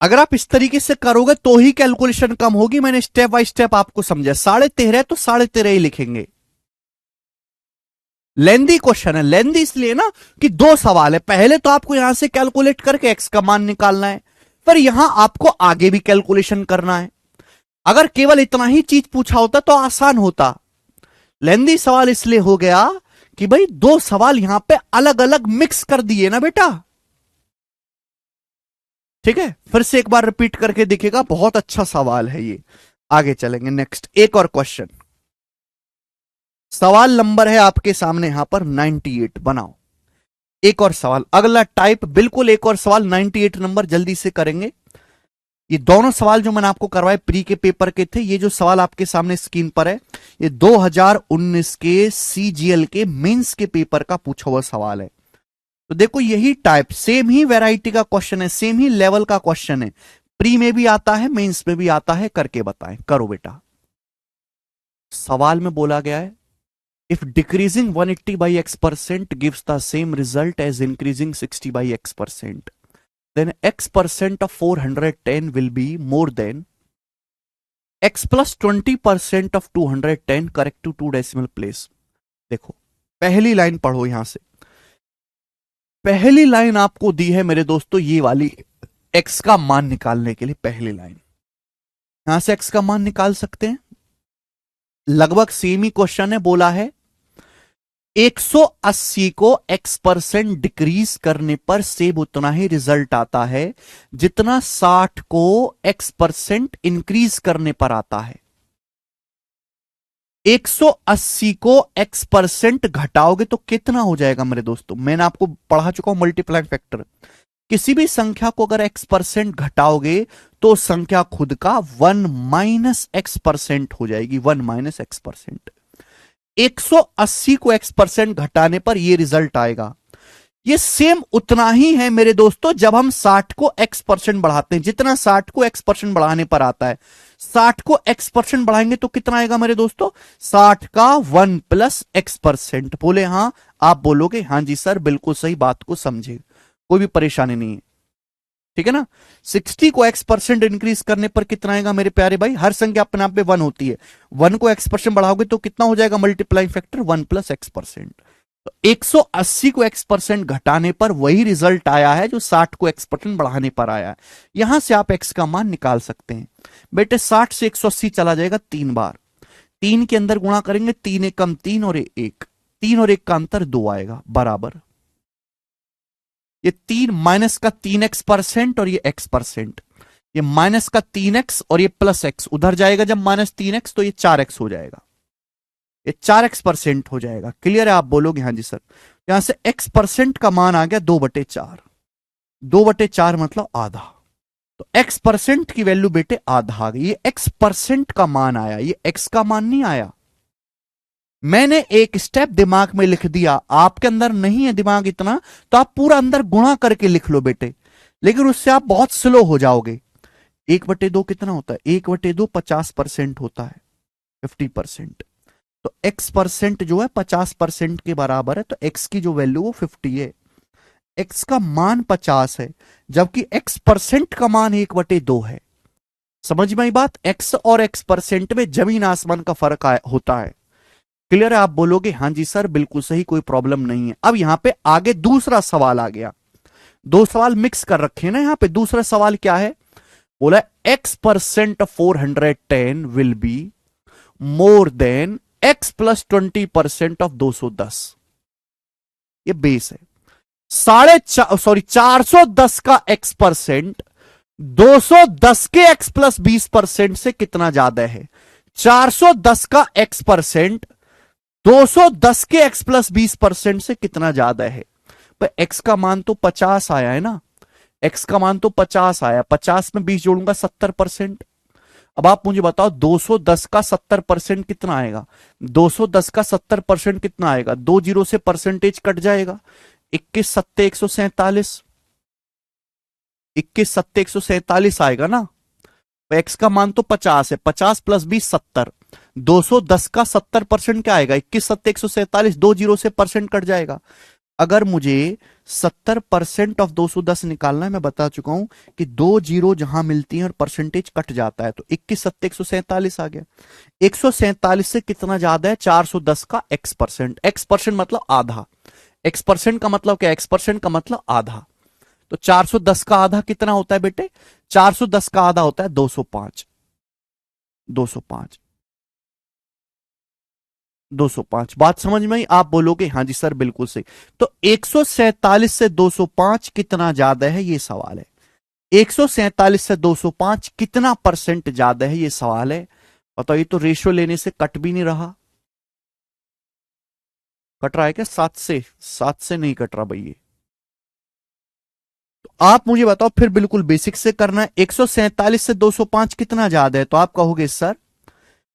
अगर आप इस तरीके से करोगे तो ही कैलकुलेशन कम होगी। मैंने स्टेप बाय स्टेप आपको समझा। 13.5 तो 13.5 ही लिखेंगे। लेंदी क्वेश्चन है, लेंदी इसलिए ना कि 2 सवाल है। पहले तो आपको यहां से कैलकुलेट करके एक्स का मान निकालना है, फिर यहां आपको आगे भी कैलकुलेशन करना है। अगर केवल इतना ही चीज पूछा होता तो आसान होता। लेंदी सवाल इसलिए हो गया कि भाई 2 सवाल यहां पे अलग अलग मिक्स कर दिए ना बेटा। ठीक है, फिर से एक बार रिपीट करके देखिएगा, बहुत अच्छा सवाल है ये। आगे चलेंगे, नेक्स्ट एक और क्वेश्चन। सवाल नंबर है आपके सामने यहां पर 98, बनाओ एक और सवाल, अगला टाइप, बिल्कुल एक और सवाल 98 नंबर, जल्दी से करेंगे। ये दोनों सवाल जो मैंने आपको करवाए प्री के पेपर के थे। ये जो सवाल आपके सामने स्क्रीन पर है, ये 2019 के सीजीएल के मेंस के पेपर का पूछा हुआ सवाल है। तो देखो यही टाइप, सेम ही वैरायटी का क्वेश्चन है, सेम ही लेवल का क्वेश्चन है, प्री में भी आता है, मेंस में भी आता है, करके बताएं। करो बेटा। सवाल में बोला गया है, if decreasing 180 by x% gives the same result as increasing 60 by x%, then x% of 410 will be more than x plus 20% of 210, correct to 2 decimal place। देखो पहली लाइन पढ़ो यहां से। पहली लाइन आपको दी है मेरे दोस्तों ये वाली, x का मान निकालने के लिए पहली लाइन। यहां से x का मान निकाल सकते हैं। लगभग सेम ही क्वेश्चन है, बोला है 180 को x% डिक्रीज करने पर सेब उतना ही रिजल्ट आता है जितना 60 को x% इंक्रीज करने पर आता है। 180 को x% घटाओगे तो कितना हो जाएगा मेरे दोस्तों? मैंने आपको पढ़ा चुका हूं मल्टीप्लाइंग फैक्टर। किसी भी संख्या को अगर x% घटाओगे तो संख्या खुद का 1 माइनस x% हो जाएगी, 1 माइनस x%। 180 को x% घटाने पर यह रिजल्ट आएगा। ये सेम उतना ही है मेरे दोस्तों जब हम 60 को x% बढ़ाते हैं, जितना 60 को x% बढ़ाने पर आता है। 60 को x% बढ़ाएंगे तो कितना आएगा मेरे दोस्तों? 60 का 1 प्लस x%। बोले हां? आप बोलोगे हां जी सर, बिल्कुल सही बात को समझे, कोई भी परेशानी नहीं है, ठीक है ना। 60 को x% इंक्रीज करने पर कितना आएगा मेरे प्यारे भाई? हर संख्या अपने आप में 1 होती है, 1 को x% बढ़ाओगे तो कितना हो जाएगा मल्टीप्लाइंग फैक्टर? 1 plus x%। तो 180 को x% घटाने पर वही रिजल्ट आया है जो 60 को x% बढ़ाने पर आया है। यहां से आप x का मान निकाल सकते हैं। बेटे 60 से 180 चला जाएगा 3 बार, 3 के अंदर गुणा करेंगे, 3 एकम 3 और 1, 3 और 1 का अंतर 2 आएगा, बराबर ये 3 माइनस का 3x% और ये x%, ये माइनस का 3x और ये प्लस x उधर जाएगा, जब माइनस 3x तो ये 4x हो जाएगा, ये 4x% हो जाएगा। क्लियर है? आप बोलोगे हाँ जी सर। यहां से x% का मान आ गया 2/4, 2/4 मतलब आधा। तो x% की वैल्यू बेटे आधा आ गई। ये x% का मान आया, ये x का मान नहीं आया। मैंने एक स्टेप दिमाग में लिख दिया, आपके अंदर नहीं है दिमाग इतना, तो आप पूरा अंदर गुणा करके लिख लो बेटे, लेकिन उससे आप बहुत स्लो हो जाओगे। 1/2 कितना होता है? 1/2 50% होता है, 50%। तो x% जो है 50% के बराबर है, तो x की जो वैल्यू वो 50 है। x का मान 50 है, जबकि x% का मान 1/2 है। समझ में आई बात? x और x% में जमीन आसमान का फर्क होता है। क्लियर है? आप बोलोगे हां जी सर, बिल्कुल सही, कोई प्रॉब्लम नहीं है। अब यहां पे आगे दूसरा सवाल आ गया, दो सवाल मिक्स कर रखे हैं ना यहां पे। दूसरा सवाल क्या है? बोला x% 410 will be more than x plus 20% of 210। ये बेस है। 410 का x% 210 के x प्लस 20% से कितना ज्यादा है? 410 का x% 210 के x प्लस 20% से कितना ज्यादा है? पर x का मान तो 50 आया है ना, x का मान तो 50 आया, 50 में 20 जोड़ूंगा 70%। अब आप मुझे बताओ 210 का 70% कितना आएगा? 210 का 70% कितना आएगा? 2 जीरो से परसेंटेज कट जाएगा, 21 सत्ते 147, 21 सत्ते 147 आएगा ना। तो x का मान तो 50 है, 50 प्लस 20 70, 210 का 70% क्या आएगा? 21 सत्ते 147, 2 जीरो से परसेंट कट जाएगा। अगर मुझे 70% ऑफ 210 निकालना है, मैं बता चुका हूं कि 2 जीरो जहां मिलती हैं और परसेंटेज कट जाता है, तो 21 सत्ते 147 आ गया। 147 से कितना ज्यादा है? 410 का x%। x% मतलब आधा, x% का मतलब क्या? x% का मतलब आधा। तो 410 का आधा कितना होता है बेटे? 410 का आधा होता है 205, 205, 205। बात समझ में आई? आप बोलोगे हां जी सर, बिल्कुल सही। तो 147 से 205 कितना ज्यादा है, ये सवाल है। 147 से 205 कितना परसेंट ज्यादा है, ये सवाल है। बताओ, ये तो रेशियो लेने से कट भी नहीं रहा। कट रहा है क्या? 7 से? 7 से नहीं कट रहा भाई ये। तो आप मुझे बताओ फिर, बिल्कुल बेसिक से करना है। 147 से 205 कितना ज्यादा है? तो आप कहोगे सर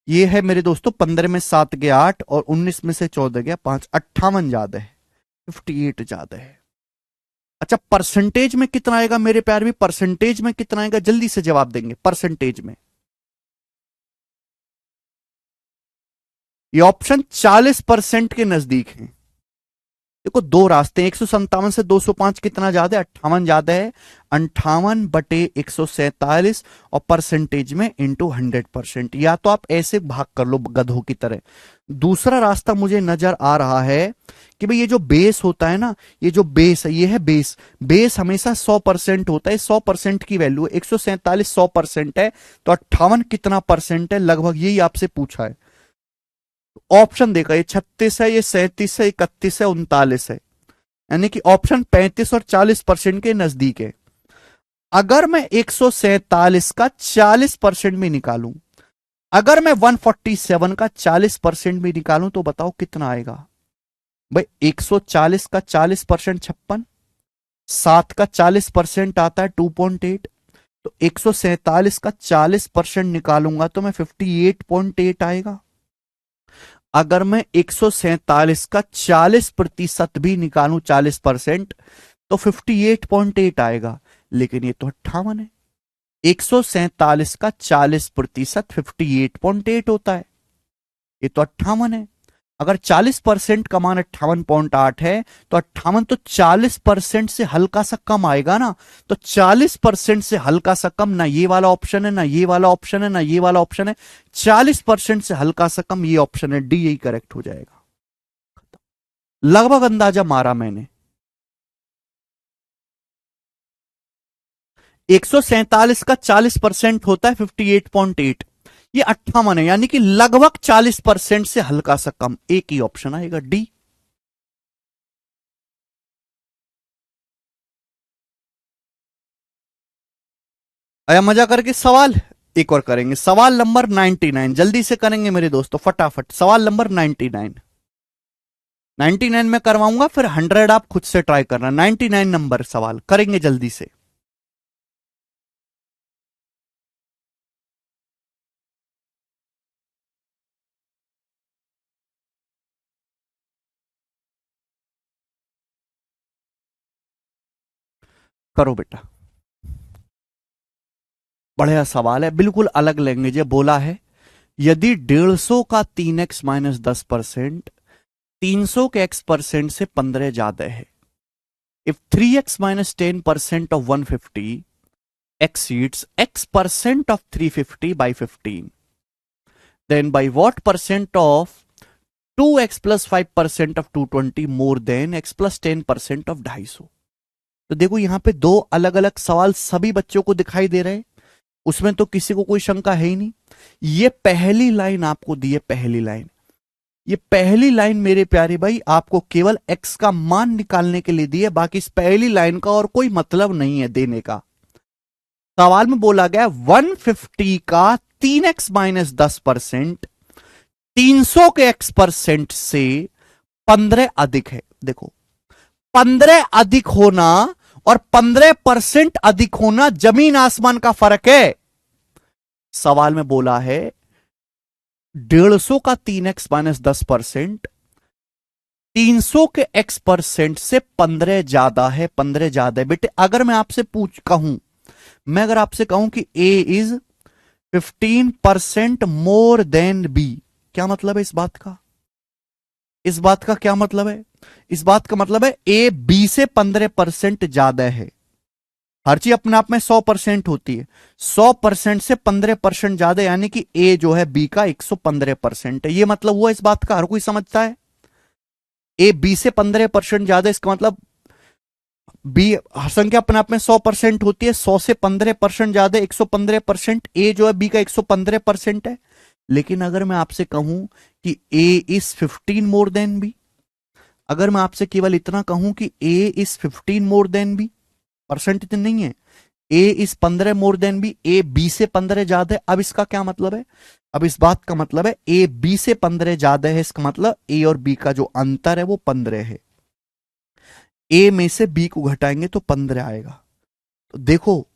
ये है मेरे दोस्तों 15 में 7 गया 8 और 19 में से 14 गया 5, 58 ज्यादा है, 58 ज्यादा है। अच्छा, परसेंटेज में कितना आएगा मेरे प्यार भी? परसेंटेज में कितना आएगा? जल्दी से जवाब देंगे। परसेंटेज में ये ऑप्शन 40% के नजदीक है, देखो दो रास्ते हैं, 157 से 205 कितना ज्यादा है, 58 ज्यादा है, 58/147 और परसेंटेज में इंटू 100%। या तो आप ऐसे भाग कर लो गधों की तरह। दूसरा रास्ता मुझे नजर आ रहा है कि भाई ये जो बेस होता है ना, ये जो बेस है, ये है बेस। बेस हमेशा 100% होता है, 100% की वैल्यू है, 147 100% है, तो 58 कितना परसेंट है, लगभग यही आपसे पूछा है। ऑप्शन देखा, ये 36 है, ये 37 है, 31 है, 39 है, यानी कि ऑप्शन 35 और 40% के नजदीक है। अगर मैं 147 का 40% भी निकालूं, अगर मैं 147 का 40% भी निकालूं, तो बताओ कितना आएगा भाई। 140 का 40% 56, 7 का 40% आता है 2.8, तो 147 का 40% निकालूंगा तो मैं 58.8 आएगा। अगर मैं 147 का 40% भी निकालूं, 40%, तो 58.8 आएगा। लेकिन ये तो 58 है। 147 का 40% 58.8 होता है, ये तो 58 है। अगर 40% का मान 58.8 है, तो 58 तो 40% से हल्का सा कम आएगा ना। तो 40% से हल्का सा कम, ना ये वाला ऑप्शन है, ना ये वाला ऑप्शन है, ना ये वाला ऑप्शन है, 40% से हल्का सा कम ये ऑप्शन है, डी, यही करेक्ट हो जाएगा। लगभग अंदाजा मारा मैंने। 147 का 40% होता है 58.8, ये 58 है, यानी कि लगभग 40% से हल्का सा कम, एक ही ऑप्शन आएगा, डी। आया मजा करके। सवाल एक और करेंगे, सवाल नंबर 99, जल्दी से करेंगे मेरे दोस्तों, फटाफट। सवाल नंबर 99, 99 में करवाऊंगा, फिर 100 आप खुद से ट्राई करना। 99 नंबर सवाल करेंगे जल्दी से। करो बेटा। बढ़िया सवाल है, बिल्कुल अलग लैंग्वेज है। बोला है यदि 150 का 3x-10% 300 के x% से 15 ज्यादा है, if 3x-10% of 150 exceeds x% of 350 by 15, then by what percent of 2x plus 5% of 220 more than x plus 10% of 250। तो देखो यहां पे दो अलग अलग सवाल सभी बच्चों को दिखाई दे रहे हैं, उसमें तो किसी को कोई शंका है ही नहीं। ये पहली लाइन आपको दी है, पहली लाइन, ये पहली लाइन मेरे प्यारे भाई आपको केवल x का मान निकालने के लिए दी है, बाकी इस पहली लाइन का और कोई मतलब नहीं है देने का। सवाल में बोला गया 150 का 3x-10% 300 के x% से 15 अधिक है। देखो 15 अधिक होना और 15% अधिक होना जमीन आसमान का फर्क है। सवाल में बोला है 150 का 3x-10% 300 के x% से 15 ज्यादा है, 15 ज्यादा है। बेटे अगर मैं आपसे कहूं, मैं अगर आपसे कहूं कि a is 15% more then b, क्या मतलब है इस बात का? इस बात का क्या मतलब है? इस बात का मतलब है a b से 15% ज्यादा है। हर चीज अपने आप में 100% होती है, 100% से 15% ज्यादा, यानी कि a जो है b का 115% है। ये मतलब हुआ इस बात का, हर कोई समझता है। a b से 15% ज्यादा, इसका मतलब बी संख्या अपने आप में 100% होती है, 100 से 15% ज्यादा 115%, ए जो है बी का 115% है। लेकिन अगर मैं आपसे कहूं कि A is 15 more than B, अगर मैं आपसे केवल इतना कहूं कि A is 15 more than B, percent इतनी नहीं है, A is 15 more than B, A B से 15 ज्यादा है। अब इसका क्या मतलब है? अब इस बात का मतलब है ए बी से 15 ज्यादा है, इसका मतलब ए और बी का जो अंतर है वो 15 है। ए में से बी को घटाएंगे तो 15 आएगा। तो देखो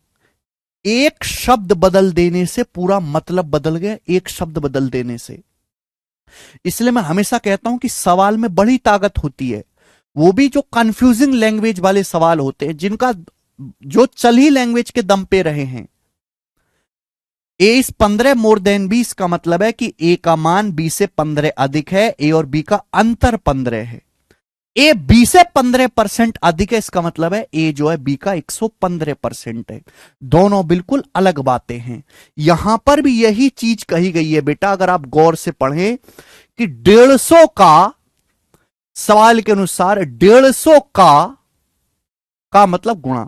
एक शब्द बदल देने से पूरा मतलब बदल गया, एक शब्द बदल देने से। इसलिए मैं हमेशा कहता हूं कि सवाल में बड़ी ताकत होती है, वो भी जो कंफ्यूजिंग लैंग्वेज वाले सवाल होते हैं, जिनका जो चल ही लैंग्वेज के दम पे रहे हैं। ए इज 15 मोर देन बी, इसका मतलब है कि ए का मान बी से 15 अधिक है, ए और बी का अंतर 15 है। ए बी से 15% अधिक है, इसका मतलब है ए जो है बी का 115% है। दोनों बिल्कुल अलग बातें हैं। यहां पर भी यही चीज कही गई है बेटा, अगर आप गौर से पढ़ें कि 150 का, सवाल के अनुसार 150 का मतलब गुणा,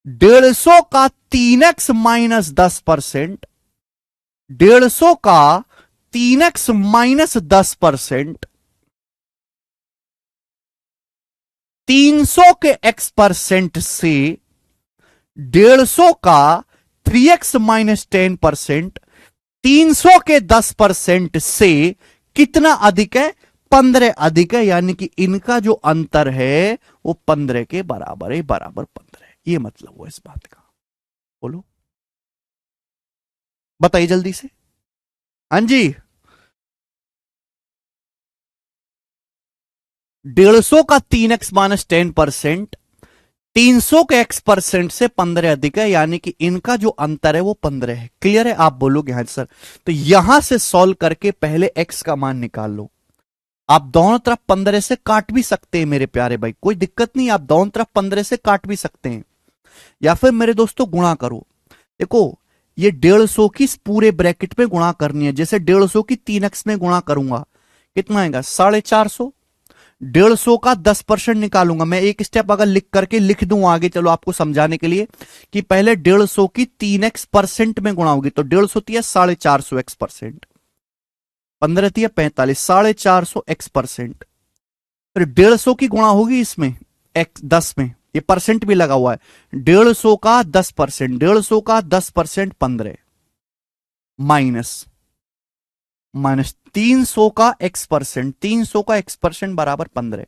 150 का 3x-10%, 150 का 3x-10%, 300 के x% से 150 का 3x-10%, 300 के 10% से कितना अधिक है? 15 अधिक है, यानी कि इनका जो अंतर है वो 15 के बराबर है, बराबर 15 है। ये मतलब हुआ इस बात का। बोलो, बताइए जल्दी से। हाँ जी, 150 का 3x-10%, 300 के x% से 15 अधिक है, यानी कि इनका जो अंतर है वो 15 है। क्लियर है? आप बोलोगे हाँ सर। तो यहां से सॉल्व करके पहले x का मान निकाल लो। आप दोनों तरफ 15 से काट भी सकते हैं मेरे प्यारे भाई, कोई दिक्कत नहीं, आप दोनों तरफ 15 से काट भी सकते हैं, या फिर मेरे दोस्तों गुणा करो। देखो, ये 150 की इस पूरे ब्रैकेट में गुणा करनी है। जैसे 150 की 3x में गुणा करूंगा, कितना आएगा? 450। 150 का 10% निकालूंगा। मैं एक स्टेप अगर लिख करके लिख दूं आगे, चलो आपको समझाने के लिए, कि पहले 150 की 3x% में गुणा होगी, तो 150 दिया 450 x%, 15 दिया 45, 450 x%। फिर 150 की गुणा होगी इसमें x 10 में, ये परसेंट भी लगा हुआ है। 150 का 10%, 150 का 10% 15, माइनस 300 का x%, 300 का x% बराबर 15।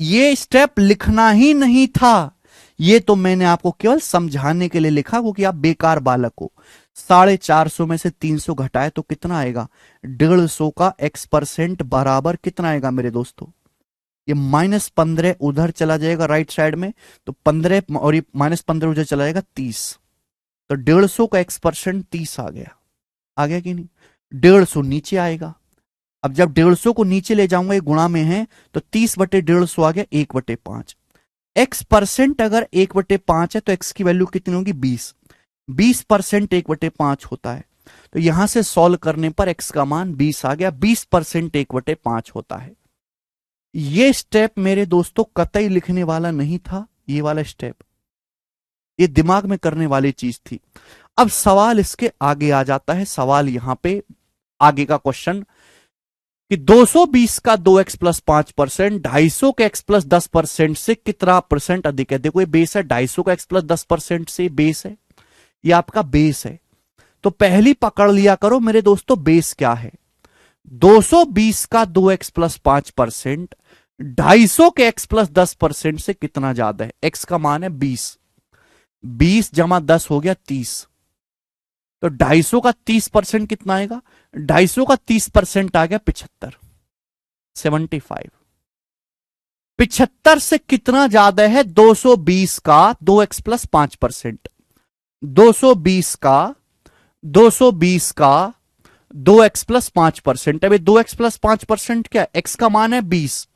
ये स्टेप लिखना ही नहीं था, ये तो मैंने आपको केवल समझाने के लिए लिखा, क्योंकि आप बेकार बालक हो। 450 में से 300 घटाए तो कितना आएगा? 150 का x% बराबर कितना आएगा मेरे दोस्तों? ये -15 उधर चला जाएगा राइट साइड में, तो 15 और ये -15 उधर चला जाएगा 30, तो 150 का x% 30 आ गया। आ गया कि नहीं? 150 नीचे आएगा। अब जब 150 को नीचे ले जाऊंगा, ये गुणा में है, तो 30/150 आ गया 1/5। x% अगर 1/5 है तो x की वैल्यू कितनी होगी? 20। 20% 1/5 होता है, तो यहां से सॉल्व करने पर x का मान 20 आ गया। 20% 1/5 होता है। ये स्टेप मेरे दोस्तों कतई लिखने वाला नहीं था, ये वाला स्टेप, ये दिमाग में करने वाली चीज थी। अब सवाल इसके आगे आ जाता है। सवाल यहां पे आगे का क्वेश्चन कि 220 का 2x+5%, 250 के x+10% से कितना परसेंट अधिक है? देखो, ये बेस है, 250 का x+10% से बेस है, ये आपका बेस है। तो पहली पकड़ लिया करो मेरे दोस्तों, बेस क्या है? 220 का 2x+5%, 250 के x+10% से कितना ज्यादा है? x का मान है 20, 20 जमा 10 हो गया 30, तो 250 का 30% कितना आएगा? 250 का 30% आ गया 75, 75। 75 से कितना ज्यादा है? 220 का 2x+5%, 220 का 220 का 2x+5%। अभी 2x+5% क्या है? x का मान है 20,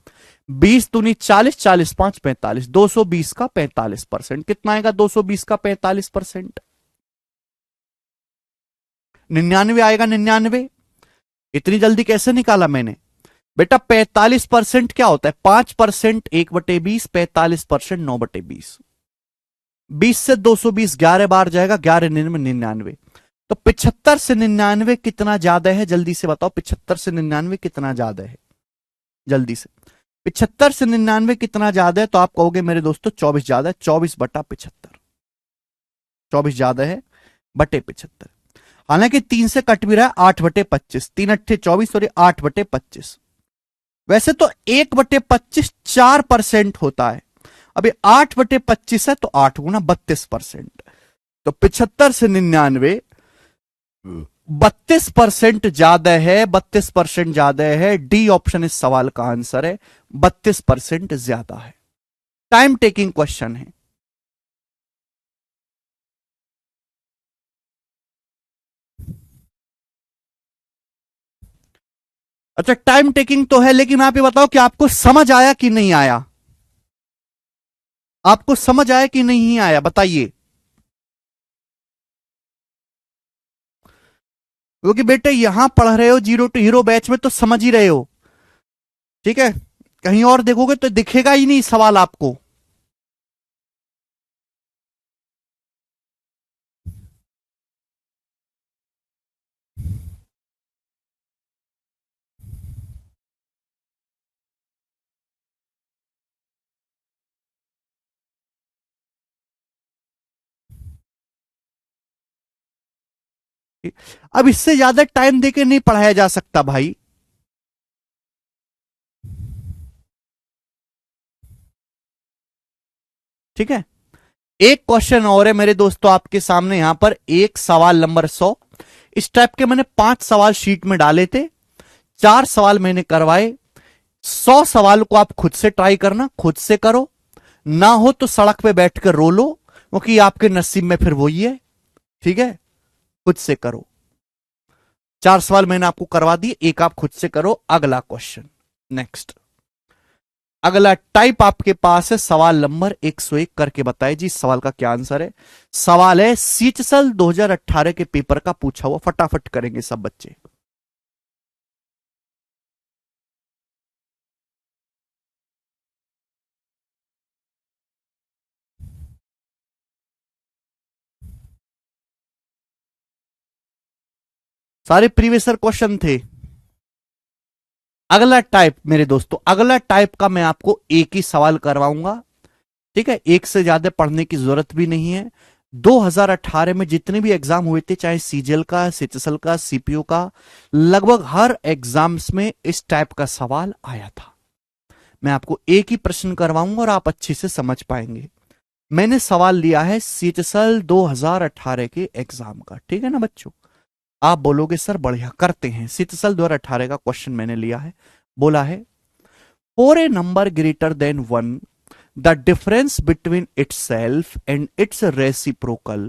20 दूनी 40, 40 5 45, 220 का 45%। कितना आएगा 220 का 45%? 99 आएगा। 99 इतनी जल्दी कैसे निकाला मैंने? बेटा 45% क्या होता है? 5% 1/20, 45% 9/20। 20 से 220 11 बार जाएगा, 11 99। तो 75 से 99 कितना ज्यादा है? जल्दी से बताओ, 75 से 99 कितना ज्यादा है? जल्दी से, 75 से 99 कितना ज्यादा है? तो आप कहोगे मेरे दोस्तों 24 ज्यादा है। 24/75, 24 ज्यादा है बटे 75। हालांकि 3 से कट भी रहा है, 8/25, 3 अट्ठे 24 और 8/25। वैसे तो 1/25 4% होता है, अभी 8/25 है, तो 8 गुना 32%। तो 75 से 99 32% ज्यादा है, 32% ज्यादा है। डी ऑप्शन इस सवाल का आंसर है, 32% ज्यादा है। टाइम टेकिंग क्वेश्चन है। अच्छा, टाइम टेकिंग तो है, लेकिन आप ये बताओ कि आपको समझ आया कि नहीं आया? आपको समझ आया कि नहीं आया बताइए? क्योंकि बेटे यहां पढ़ रहे हो जीरो टू हीरो बैच में तो समझ ही रहे हो, ठीक है? कहीं और देखोगे तो दिखेगा ही नहीं सवाल आपको। अब इससे ज्यादा टाइम देके नहीं पढ़ाया जा सकता भाई। ठीक है, एक क्वेश्चन और है मेरे दोस्तों आपके सामने यहां पर, एक सवाल नंबर 100। इस टाइप के मैंने 5 सवाल शीट में डाले थे, 4 सवाल मैंने करवाए। 100 सवाल को आप खुद से ट्राई करना, खुद से करो, ना हो तो सड़क पे बैठकर रो लो, क्योंकि आपके नसीब में फिर वही है। ठीक है, खुद से करो। 4 सवाल मैंने आपको करवा दिए, एक आप खुद से करो। अगला क्वेश्चन, नेक्स्ट अगला टाइप आपके पास है सवाल नंबर 101। करके बताए जी इस सवाल का क्या आंसर है। सवाल है सीचसल 2018 के पेपर का पूछा हुआ, फटाफट करेंगे सब बच्चे। सारे प्रीवियस क्वेश्चन थे। अगला टाइप मेरे दोस्तों, अगला टाइप का मैं आपको एक ही सवाल करवाऊंगा। ठीक है, एक से ज्यादा पढ़ने की जरूरत भी नहीं है। 2018 में जितने भी एग्जाम हुए थे, चाहे सीजीएल का, सीचसल का, सीपीयू का, लगभग हर एग्जाम्स में इस टाइप का सवाल आया था। मैं आपको एक ही प्रश्न करवाऊंगा और आप अच्छे से समझ पाएंगे। मैंने सवाल लिया है सीचसल 2018 के एग्जाम का। ठीक है ना बच्चों? आप बोलोगे सर बढ़िया, करते हैं। सीचसल 2018 का क्वेश्चन मैंने लिया है, बोला है for a number greater than 1 the difference between itself and its reciprocal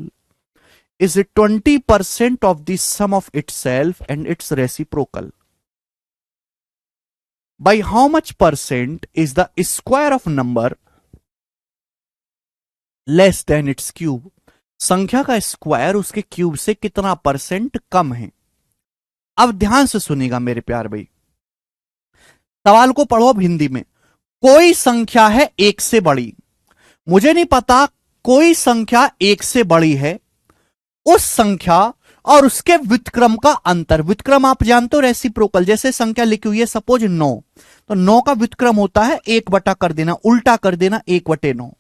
is 20% of the sum of itself and its reciprocal. By how much percent is the square of number less than its cube? संख्या का square उसके cube से कितना percent कम है? अब ध्यान से सुनिएगा मेरे प्यार भाई, सवाल को पढ़ो अब हिंदी में। कोई संख्या है एक से बड़ी, मुझे नहीं पता, कोई संख्या एक से बड़ी है, उस संख्या और उसके व्युत्क्रम का अंतर। व्युत्क्रम आप जानते हो रेसिप्रोकल, जैसे संख्या लिखी हुई है सपोज 9, तो 9 का व्युत्क्रम होता है 1 बटा कर देना, उल्टा कर देना 1 बटे 9।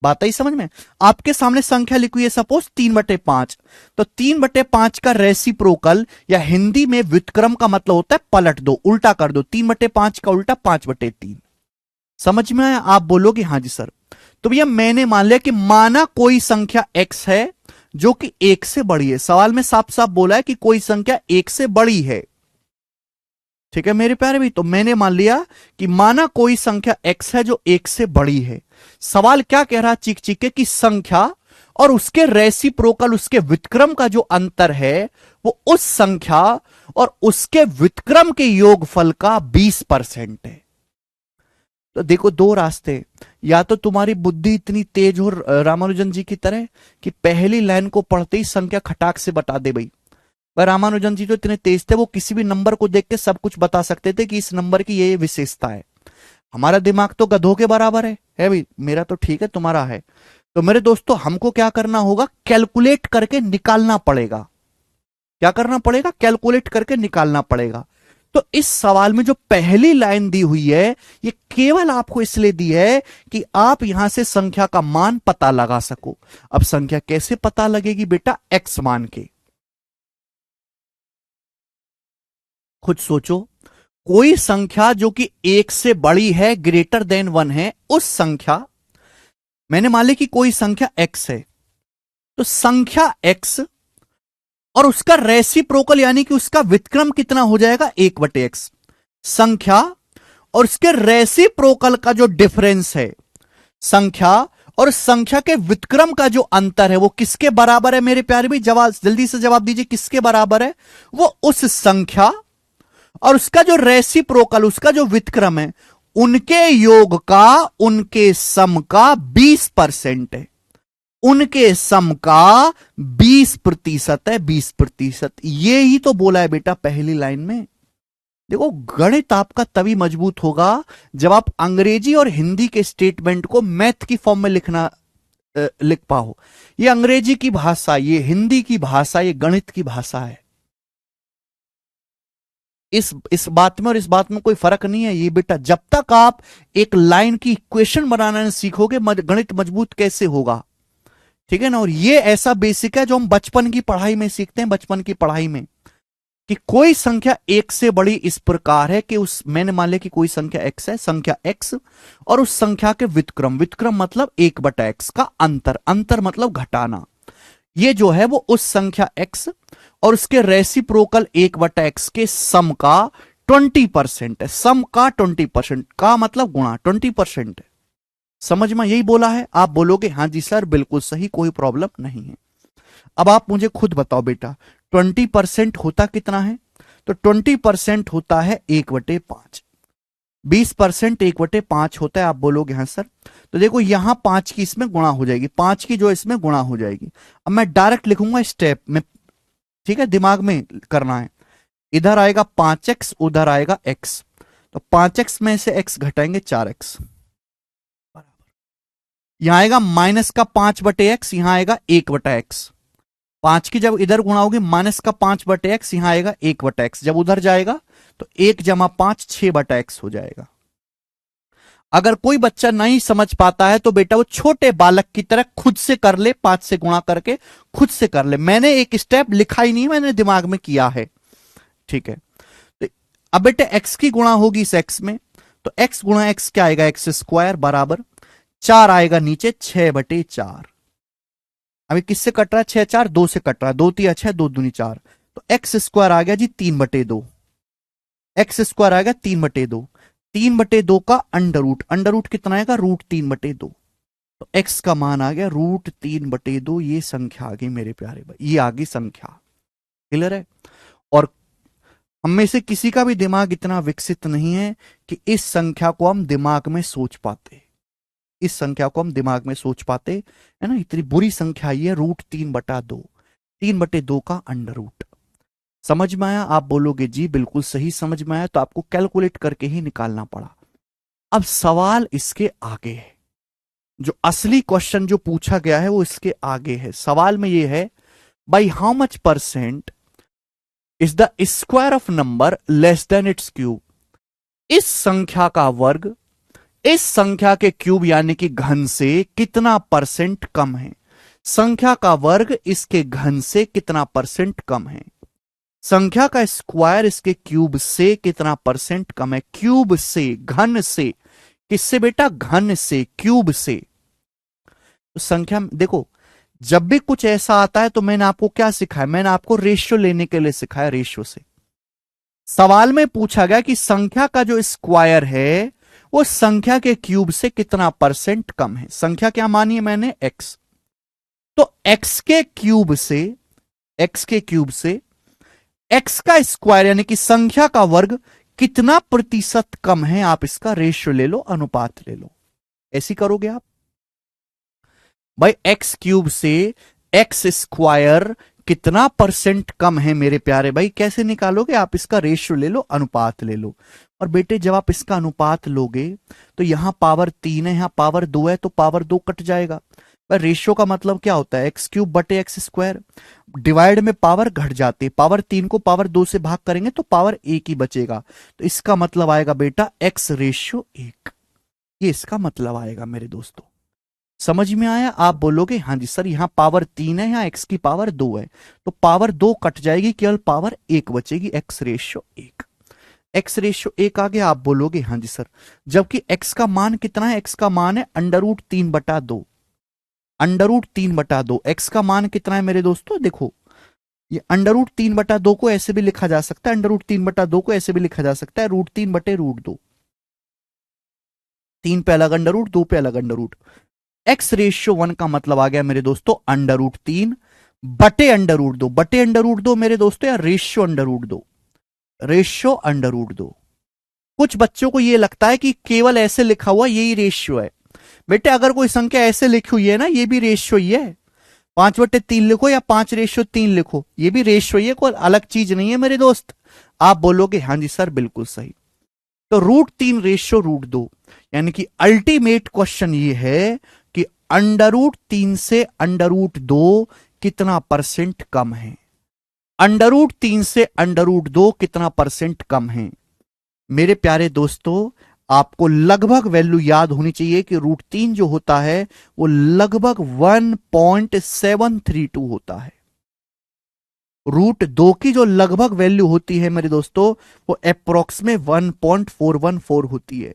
बात आई समझ में? आपके सामने संख्या लिखी हुई है सपोज 3/5, तो 3/5 का रेसिप्रोकल या हिंदी में व्युत्क्रम का मतलब होता है पलट दो, उल्टा कर दो। 3/5 का उल्टा 5/3। समझ में आया? आप बोलोगे हाँ जी सर। तो भैया मैंने मान लिया कि माना कोई संख्या x है जो कि 1 से बड़ी है। सवाल में साफ साफ बोला है कि कोई संख्या 1 से बड़ी है। ठीक है मेरे प्यारे भी, तो मैंने मान लिया कि माना कोई संख्या x है जो 1 से बड़ी है। सवाल क्या कह रहा चीख चीख के कि संख्या और उसके रेसिप्रोकल, उसके व्युत्क्रम का जो अंतर है वो उस संख्या और उसके व्युत्क्रम के योगफल का 20% है। तो देखो दो रास्ते, या तो तुम्हारी बुद्धि इतनी तेज हो रामानुजन जी की तरह कि पहली लाइन को पढ़ते ही संख्या खटाक से बता दे भाई। पर रामानुजन जी तो इतने तेज थे, वो किसी भी नंबर को देख के सब कुछ बता सकते थे कि इस नंबर की ये विशेषता है। हमारा दिमाग तो गधों के बराबर है भाई। मेरा तो ठीक है, तुम्हारा है। तो मेरे दोस्तों हमको क्या करना होगा, कैलकुलेट करके निकालना पड़ेगा। क्या करना पड़ेगा? कैलकुलेट करके निकालना पड़ेगा। तो इस सवाल में जो पहली लाइन दी हुई है ये केवल आपको इसलिए दी है कि आप यहां से संख्या का मान पता लगा सको। अब संख्या कैसे पता लगेगी बेटा? x मान के। खुद सोचो, कोई संख्या जो कि 1 से बड़ी है, ग्रेटर देन 1 है, उस संख्या, मैंने मान लिया कि कोई संख्या x है, तो संख्या x और उसका रेसिप्रोकल यानी कि उसका व्युत्क्रम कितना हो जाएगा? 1/x। संख्या और उसके रेसिप्रोकल का जो डिफरेंस है, संख्या और संख्या के व्युत्क्रम का जो अंतर है, वो किसके बराबर है मेरे प्यारे भी? जवाब जल्दी से जवाब दीजिए, किसके बराबर है? वो उस संख्या और उसका जो रेसिप्रोकल, उसका जो व्युत्क्रम है, उनके योग का उनके सम का 20% है, उनके सम का 20% है, 20%। ये ही तो बोला है बेटा पहली लाइन में। देखो गणित आपका तभी मजबूत होगा जब आप अंग्रेजी और हिंदी के स्टेटमेंट को मैथ की फॉर्म में लिख पाओ। ये अंग्रेजी की भाषा, ये हिंदी की भाषा, ये गणित की भाषा है। इस बात में और इस बात में कोई फर्क नहीं है। ये बेटा जब तक आप एक लाइन की इक्वेशन बनाना नहीं सीखोगे गणित मजबूत कैसे होगा, ठीक है ना। और ये ऐसा बेसिक है जो हम बचपन की पढ़ाई में सीखते हैं, बचपन की पढ़ाई में, कि कोई संख्या एक से बड़ी इस प्रकार है कि उस, मैंने मान लिया कि कोई संख्या x है, संख्या x और उस संख्या के व्युत्क्रम, व्युत्क्रम मतलब 1/x का अंतर, अंतर मतलब घटाना, ये जो है वो उस संख्या x और उसके रेसिप्रोकल 1/x के सम का 20% है। सम का 20% का मतलब गुणा 20% है। समझ में यही बोला है। आप बोलोगे हाँ जी सर बिल्कुल सही, कोई प्रॉब्लम नहीं है। अब आप मुझे खुद बताओ बेटा 20% होता कितना है? तो 20% होता है 1/5। 20% 1/5 होता है। आप बोलोगे हाँ सर, तो देखो यहां 5 की इसमें गुणा हो जाएगी, 5 की जो इसमें गुणा हो जाएगी। अब मैं डायरेक्ट लिखूंगा स्टेप में, ठीक है, दिमाग में करना है। इधर आएगा 5x, उधर आएगा x, तो 5x में से x घटाएंगे 4x, यहां आएगा माइनस का 5/x, यहां आएगा 1/x। 5 की जब इधर गुणा होगी माइनस का 5/x, यहां आएगा 1/x। जब उधर जाएगा तो 1 + 5 6/x हो जाएगा। अगर कोई बच्चा नहीं समझ पाता है तो बेटा वो छोटे बालक की तरह खुद से कर ले, 5 से गुणा करके खुद से कर ले। मैंने एक स्टेप लिखा ही नहीं, मैंने दिमाग में किया है, ठीक है। तो अब बेटे x की गुणा होगी इस x में, तो x गुणा x क्या आएगा, x² बराबर 4 आएगा नीचे 6/4। अभी किससे कट रहा है, 6 4 2 से कट रहा है, 2 3 6 2 दूनी 4, तो x² आ गया जी 3/2। x² आ गया 3/2। 3/2 का अंडर रूट, अंडर रूट कितना आएगा, √3/2। तो x का मान आ गया √3/2। ये संख्या आ गई मेरे प्यारे भाई, ये आ गई संख्या। क्लियर है। और हम में से किसी का भी दिमाग इतना विकसित नहीं है कि इस संख्या को हम दिमाग में सोच पाते, इस संख्या को हम दिमाग में सोच पाते, है ना। इतनी बुरी संख्या ये है √3/2, 3/2 का अंडर रूट। समझ में आया? आप बोलोगे जी बिल्कुल सही समझ में आया, तो आपको कैलकुलेट करके ही निकालना पड़ा। अब सवाल इसके आगे है, जो असली क्वेश्चन जो पूछा गया है वो इसके आगे है। सवाल में ये है, by how much % is the square of number less than it's cube. इस संख्या का वर्ग इस संख्या के क्यूब यानी कि घन से कितना % कम है। संख्या का वर्ग इसके घन से कितना % कम है। संख्या का स्क्वायर इसके क्यूब से कितना % कम है। क्यूब से, घन से, किससे बेटा, घन से, क्यूब से। तो संख्या देखो, जब भी कुछ ऐसा आता है तो मैंने आपको क्या सिखाया, मैंने आपको रेशियो लेने के लिए सिखाया, रेशियो से। सवाल में पूछा गया कि संख्या का जो स्क्वायर है वो संख्या के क्यूब से कितना % कम है। संख्या क्या मानी है मैंने, x, तो x के क्यूब से, x के क्यूब से x का स्क्वायर यानी कि संख्या का वर्ग कितना % कम है, आप इसका रेशियो ले लो, अनुपात ले लो। ऐसी करोगे आप भाई, x क्यूब से x स्क्वायर कितना % कम है मेरे प्यारे भाई, कैसे निकालोगे आप, इसका रेशियो ले लो, अनुपात ले लो। और बेटे जब आप इसका अनुपात लोगे तो यहां पावर 3 है, यहां पावर 2 है, तो पावर 2 कट जाएगा। रेशियो का मतलब क्या होता है, x³ / x²। डिवाइड में पावर घट जाती है, पावर 3 को पावर 2 से भाग करेंगे तो पावर 1 ही बचेगा। तो इसका मतलब आएगा बेटा x/1। ये इसका मतलब आएगा मेरे दोस्तों। समझ में आया? आप बोलोगे हाँ जी सर, यहां पावर 3 है, यहां x की पावर 2 है, तो पावर 2 कट जाएगी, केवल पावर 1 बचेगी, x/1। x/1 आ गया। आप बोलोगे हाँ जी सर, जबकि x का मान कितना है, x का मान है √3/2। √3/2 x का मान कितना है मेरे दोस्तों, देखो ये √3/2 को ऐसे भी लिखा जा सकता है, √3/2 को ऐसे भी लिखा जा सकता है, √3/√2। 3 पे अलग अंडर रूट, 2 पे अलग अंडर रूट। x/1 का मतलब आ गया मेरे दोस्तों √3 बटे √2, बटे √2 मेरे दोस्तों, या रेशियो √2, रेशियो √2। कुछ बच्चों को ये लगता है कि केवल ऐसे लिखा हुआ यही रेशियो है। बेटे अगर कोई संख्या ऐसे लिखी हुई है ना, ये भी रेशियो ही है। 5/3 लिखो या 5:3 लिखो, ये भी रेशियो ही है, कोई अलग चीज नहीं है मेरे दोस्त। आप बोलोगे हाँ जी सर बिल्कुल सही। तो √3 रेशियो √2, यानी कि अल्टीमेट क्वेश्चन ये है कि √3 से √2 कितना परसेंट कम है। √3 से √2 कितना परसेंट कम है। मेरे प्यारे दोस्तों, आपको लगभग वैल्यू याद होनी चाहिए कि √3 जो होता है वो लगभग 1.732 होता है। √2 की जो लगभग वैल्यू होती है मेरे दोस्तों, वो अप्रोक्स में 1.414 होती है।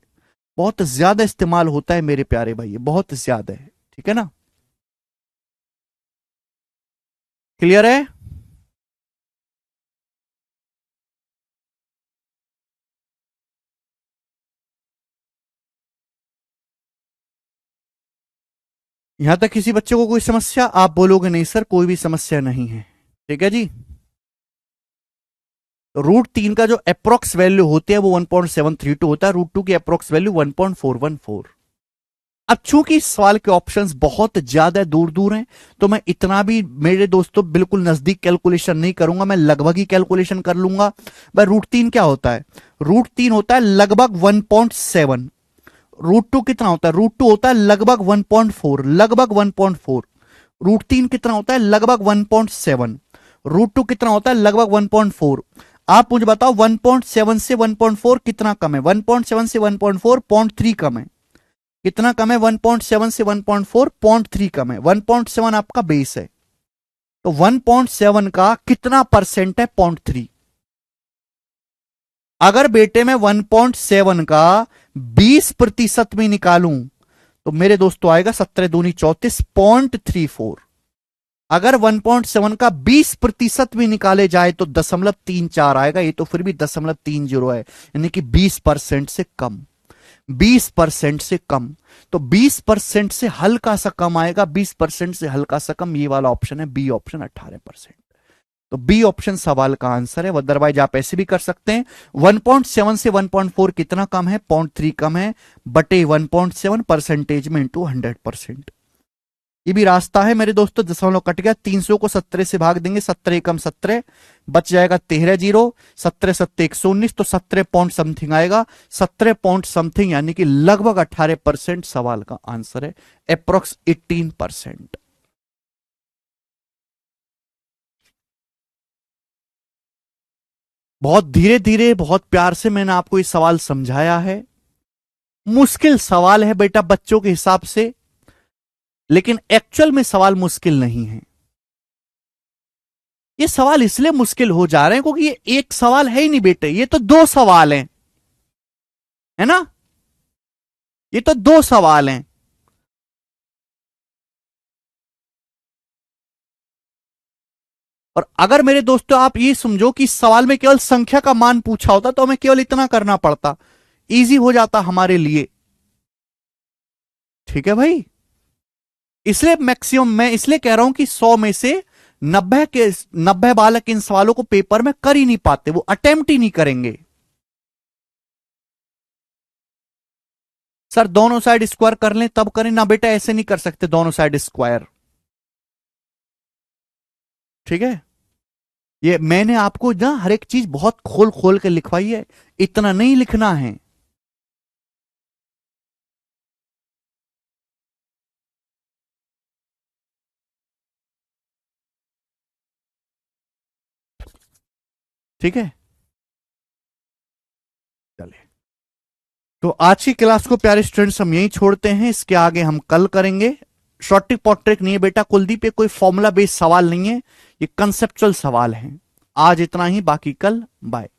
बहुत ज्यादा इस्तेमाल होता है मेरे प्यारे भाई, बहुत ज्यादा है। ठीक है ना, क्लियर है? यहां तक किसी बच्चे को कोई समस्या? आप बोलोगे नहीं सर कोई भी समस्या नहीं है। ठीक है जी। तो √3 का जो अप्रोक्स वैल्यू होती है वो 1.732 होता है, √2 की अप्रोक्स वैल्यू 1.414। अब चूंकि इस सवाल के ऑप्शंस बहुत ज्यादा दूर दूर हैं, तो मैं इतना भी मेरे दोस्तों बिल्कुल नजदीक कैलकुलेशन नहीं करूंगा, मैं लगभग ही कैलकुलेशन कर लूंगा। भाई √3 क्या होता है? √3 होता है लगभग 1.7। √2 कितना होता है? √2 होता है लगभग 1.4, लगभग 1.4। √3 कितना होता है? लगभग 1.7। √2 कितना होता है? लगभग 1.4। आप मुझे बताओ 1.7 से 1.4 कितना कम है? 1.7 से 1.4 0.3 कम है। कितना कम है? 1.7 से 1.4 0.3 कम है। 1.7 आपका बेस है, तो 1.7 का कितना परसेंट है? 0.3। अगर बेटे मैं 1.7 का 20% में निकालूं तो मेरे दोस्तों आएगा 17 दूनी 34 0.34। अगर 1.7 का 20% भी निकाले जाए तो 0.34 आएगा, ये तो फिर भी 0.30 है, यानी कि 20% से कम। 20% से कम, तो 20% से हल्का सा कम आएगा। 20% से हल्का सा कम, ये वाला ऑप्शन है बी ऑप्शन 18%। तो बी ऑप्शन सवाल का आंसर है। अदरवाइज आप ऐसे भी कर सकते हैं, 1.7 से 1.4 कितना कम है? 0.3 कम है, बटे 1.7 परसेंटेज में इंटू 100%। ये भी रास्ता है मेरे दोस्तों। दशमलव कट गया, 300 को 17 से भाग देंगे, 17 एकम 17, बच जाएगा 13 जीरो, 17 7 119, तो 17 पॉइंट समथिंग आएगा। 17 पॉइंट समथिंग यानी कि लगभग 18% सवाल का आंसर है, अप्रोक्स 18%। बहुत धीरे धीरे बहुत प्यार से मैंने आपको ये सवाल समझाया है। मुश्किल सवाल है बेटा बच्चों के हिसाब से, लेकिन एक्चुअल में सवाल मुश्किल नहीं है। ये सवाल इसलिए मुश्किल हो जा रहे हैं क्योंकि ये एक सवाल है ही नहीं बेटे, ये तो दो सवाल हैं, है ना? ये तो दो सवाल हैं। और अगर मेरे दोस्तों आप ये समझो कि इस सवाल में केवल संख्या का मान पूछा होता तो हमें केवल इतना करना पड़ता, इजी हो जाता हमारे लिए। ठीक है भाई, इसलिए मैक्सिमम मैं इसलिए कह रहा हूं कि 100 में से 90 बालक इन सवालों को पेपर में कर ही नहीं पाते, वो अटेम्प्ट ही नहीं करेंगे। सर दोनों साइड स्क्वायर कर लें तब करें ना बेटा, ऐसे नहीं कर सकते दोनों साइड स्क्वायर। ठीक है, ये मैंने आपको ना हर एक चीज बहुत खोल खोल के लिखवाई है, इतना नहीं लिखना है। ठीक है, चलिए तो आज की क्लास को प्यारे स्टूडेंट्स हम यहीं छोड़ते हैं, इसके आगे हम कल करेंगे। शॉर्ट ट्रिक पॉट ट्रिक नहीं है बेटा कुलदीप, ये कोई फॉर्मूला बेस्ड सवाल नहीं है, ये कंसेप्चुअल सवाल है। आज इतना ही, बाकी कल। बाय।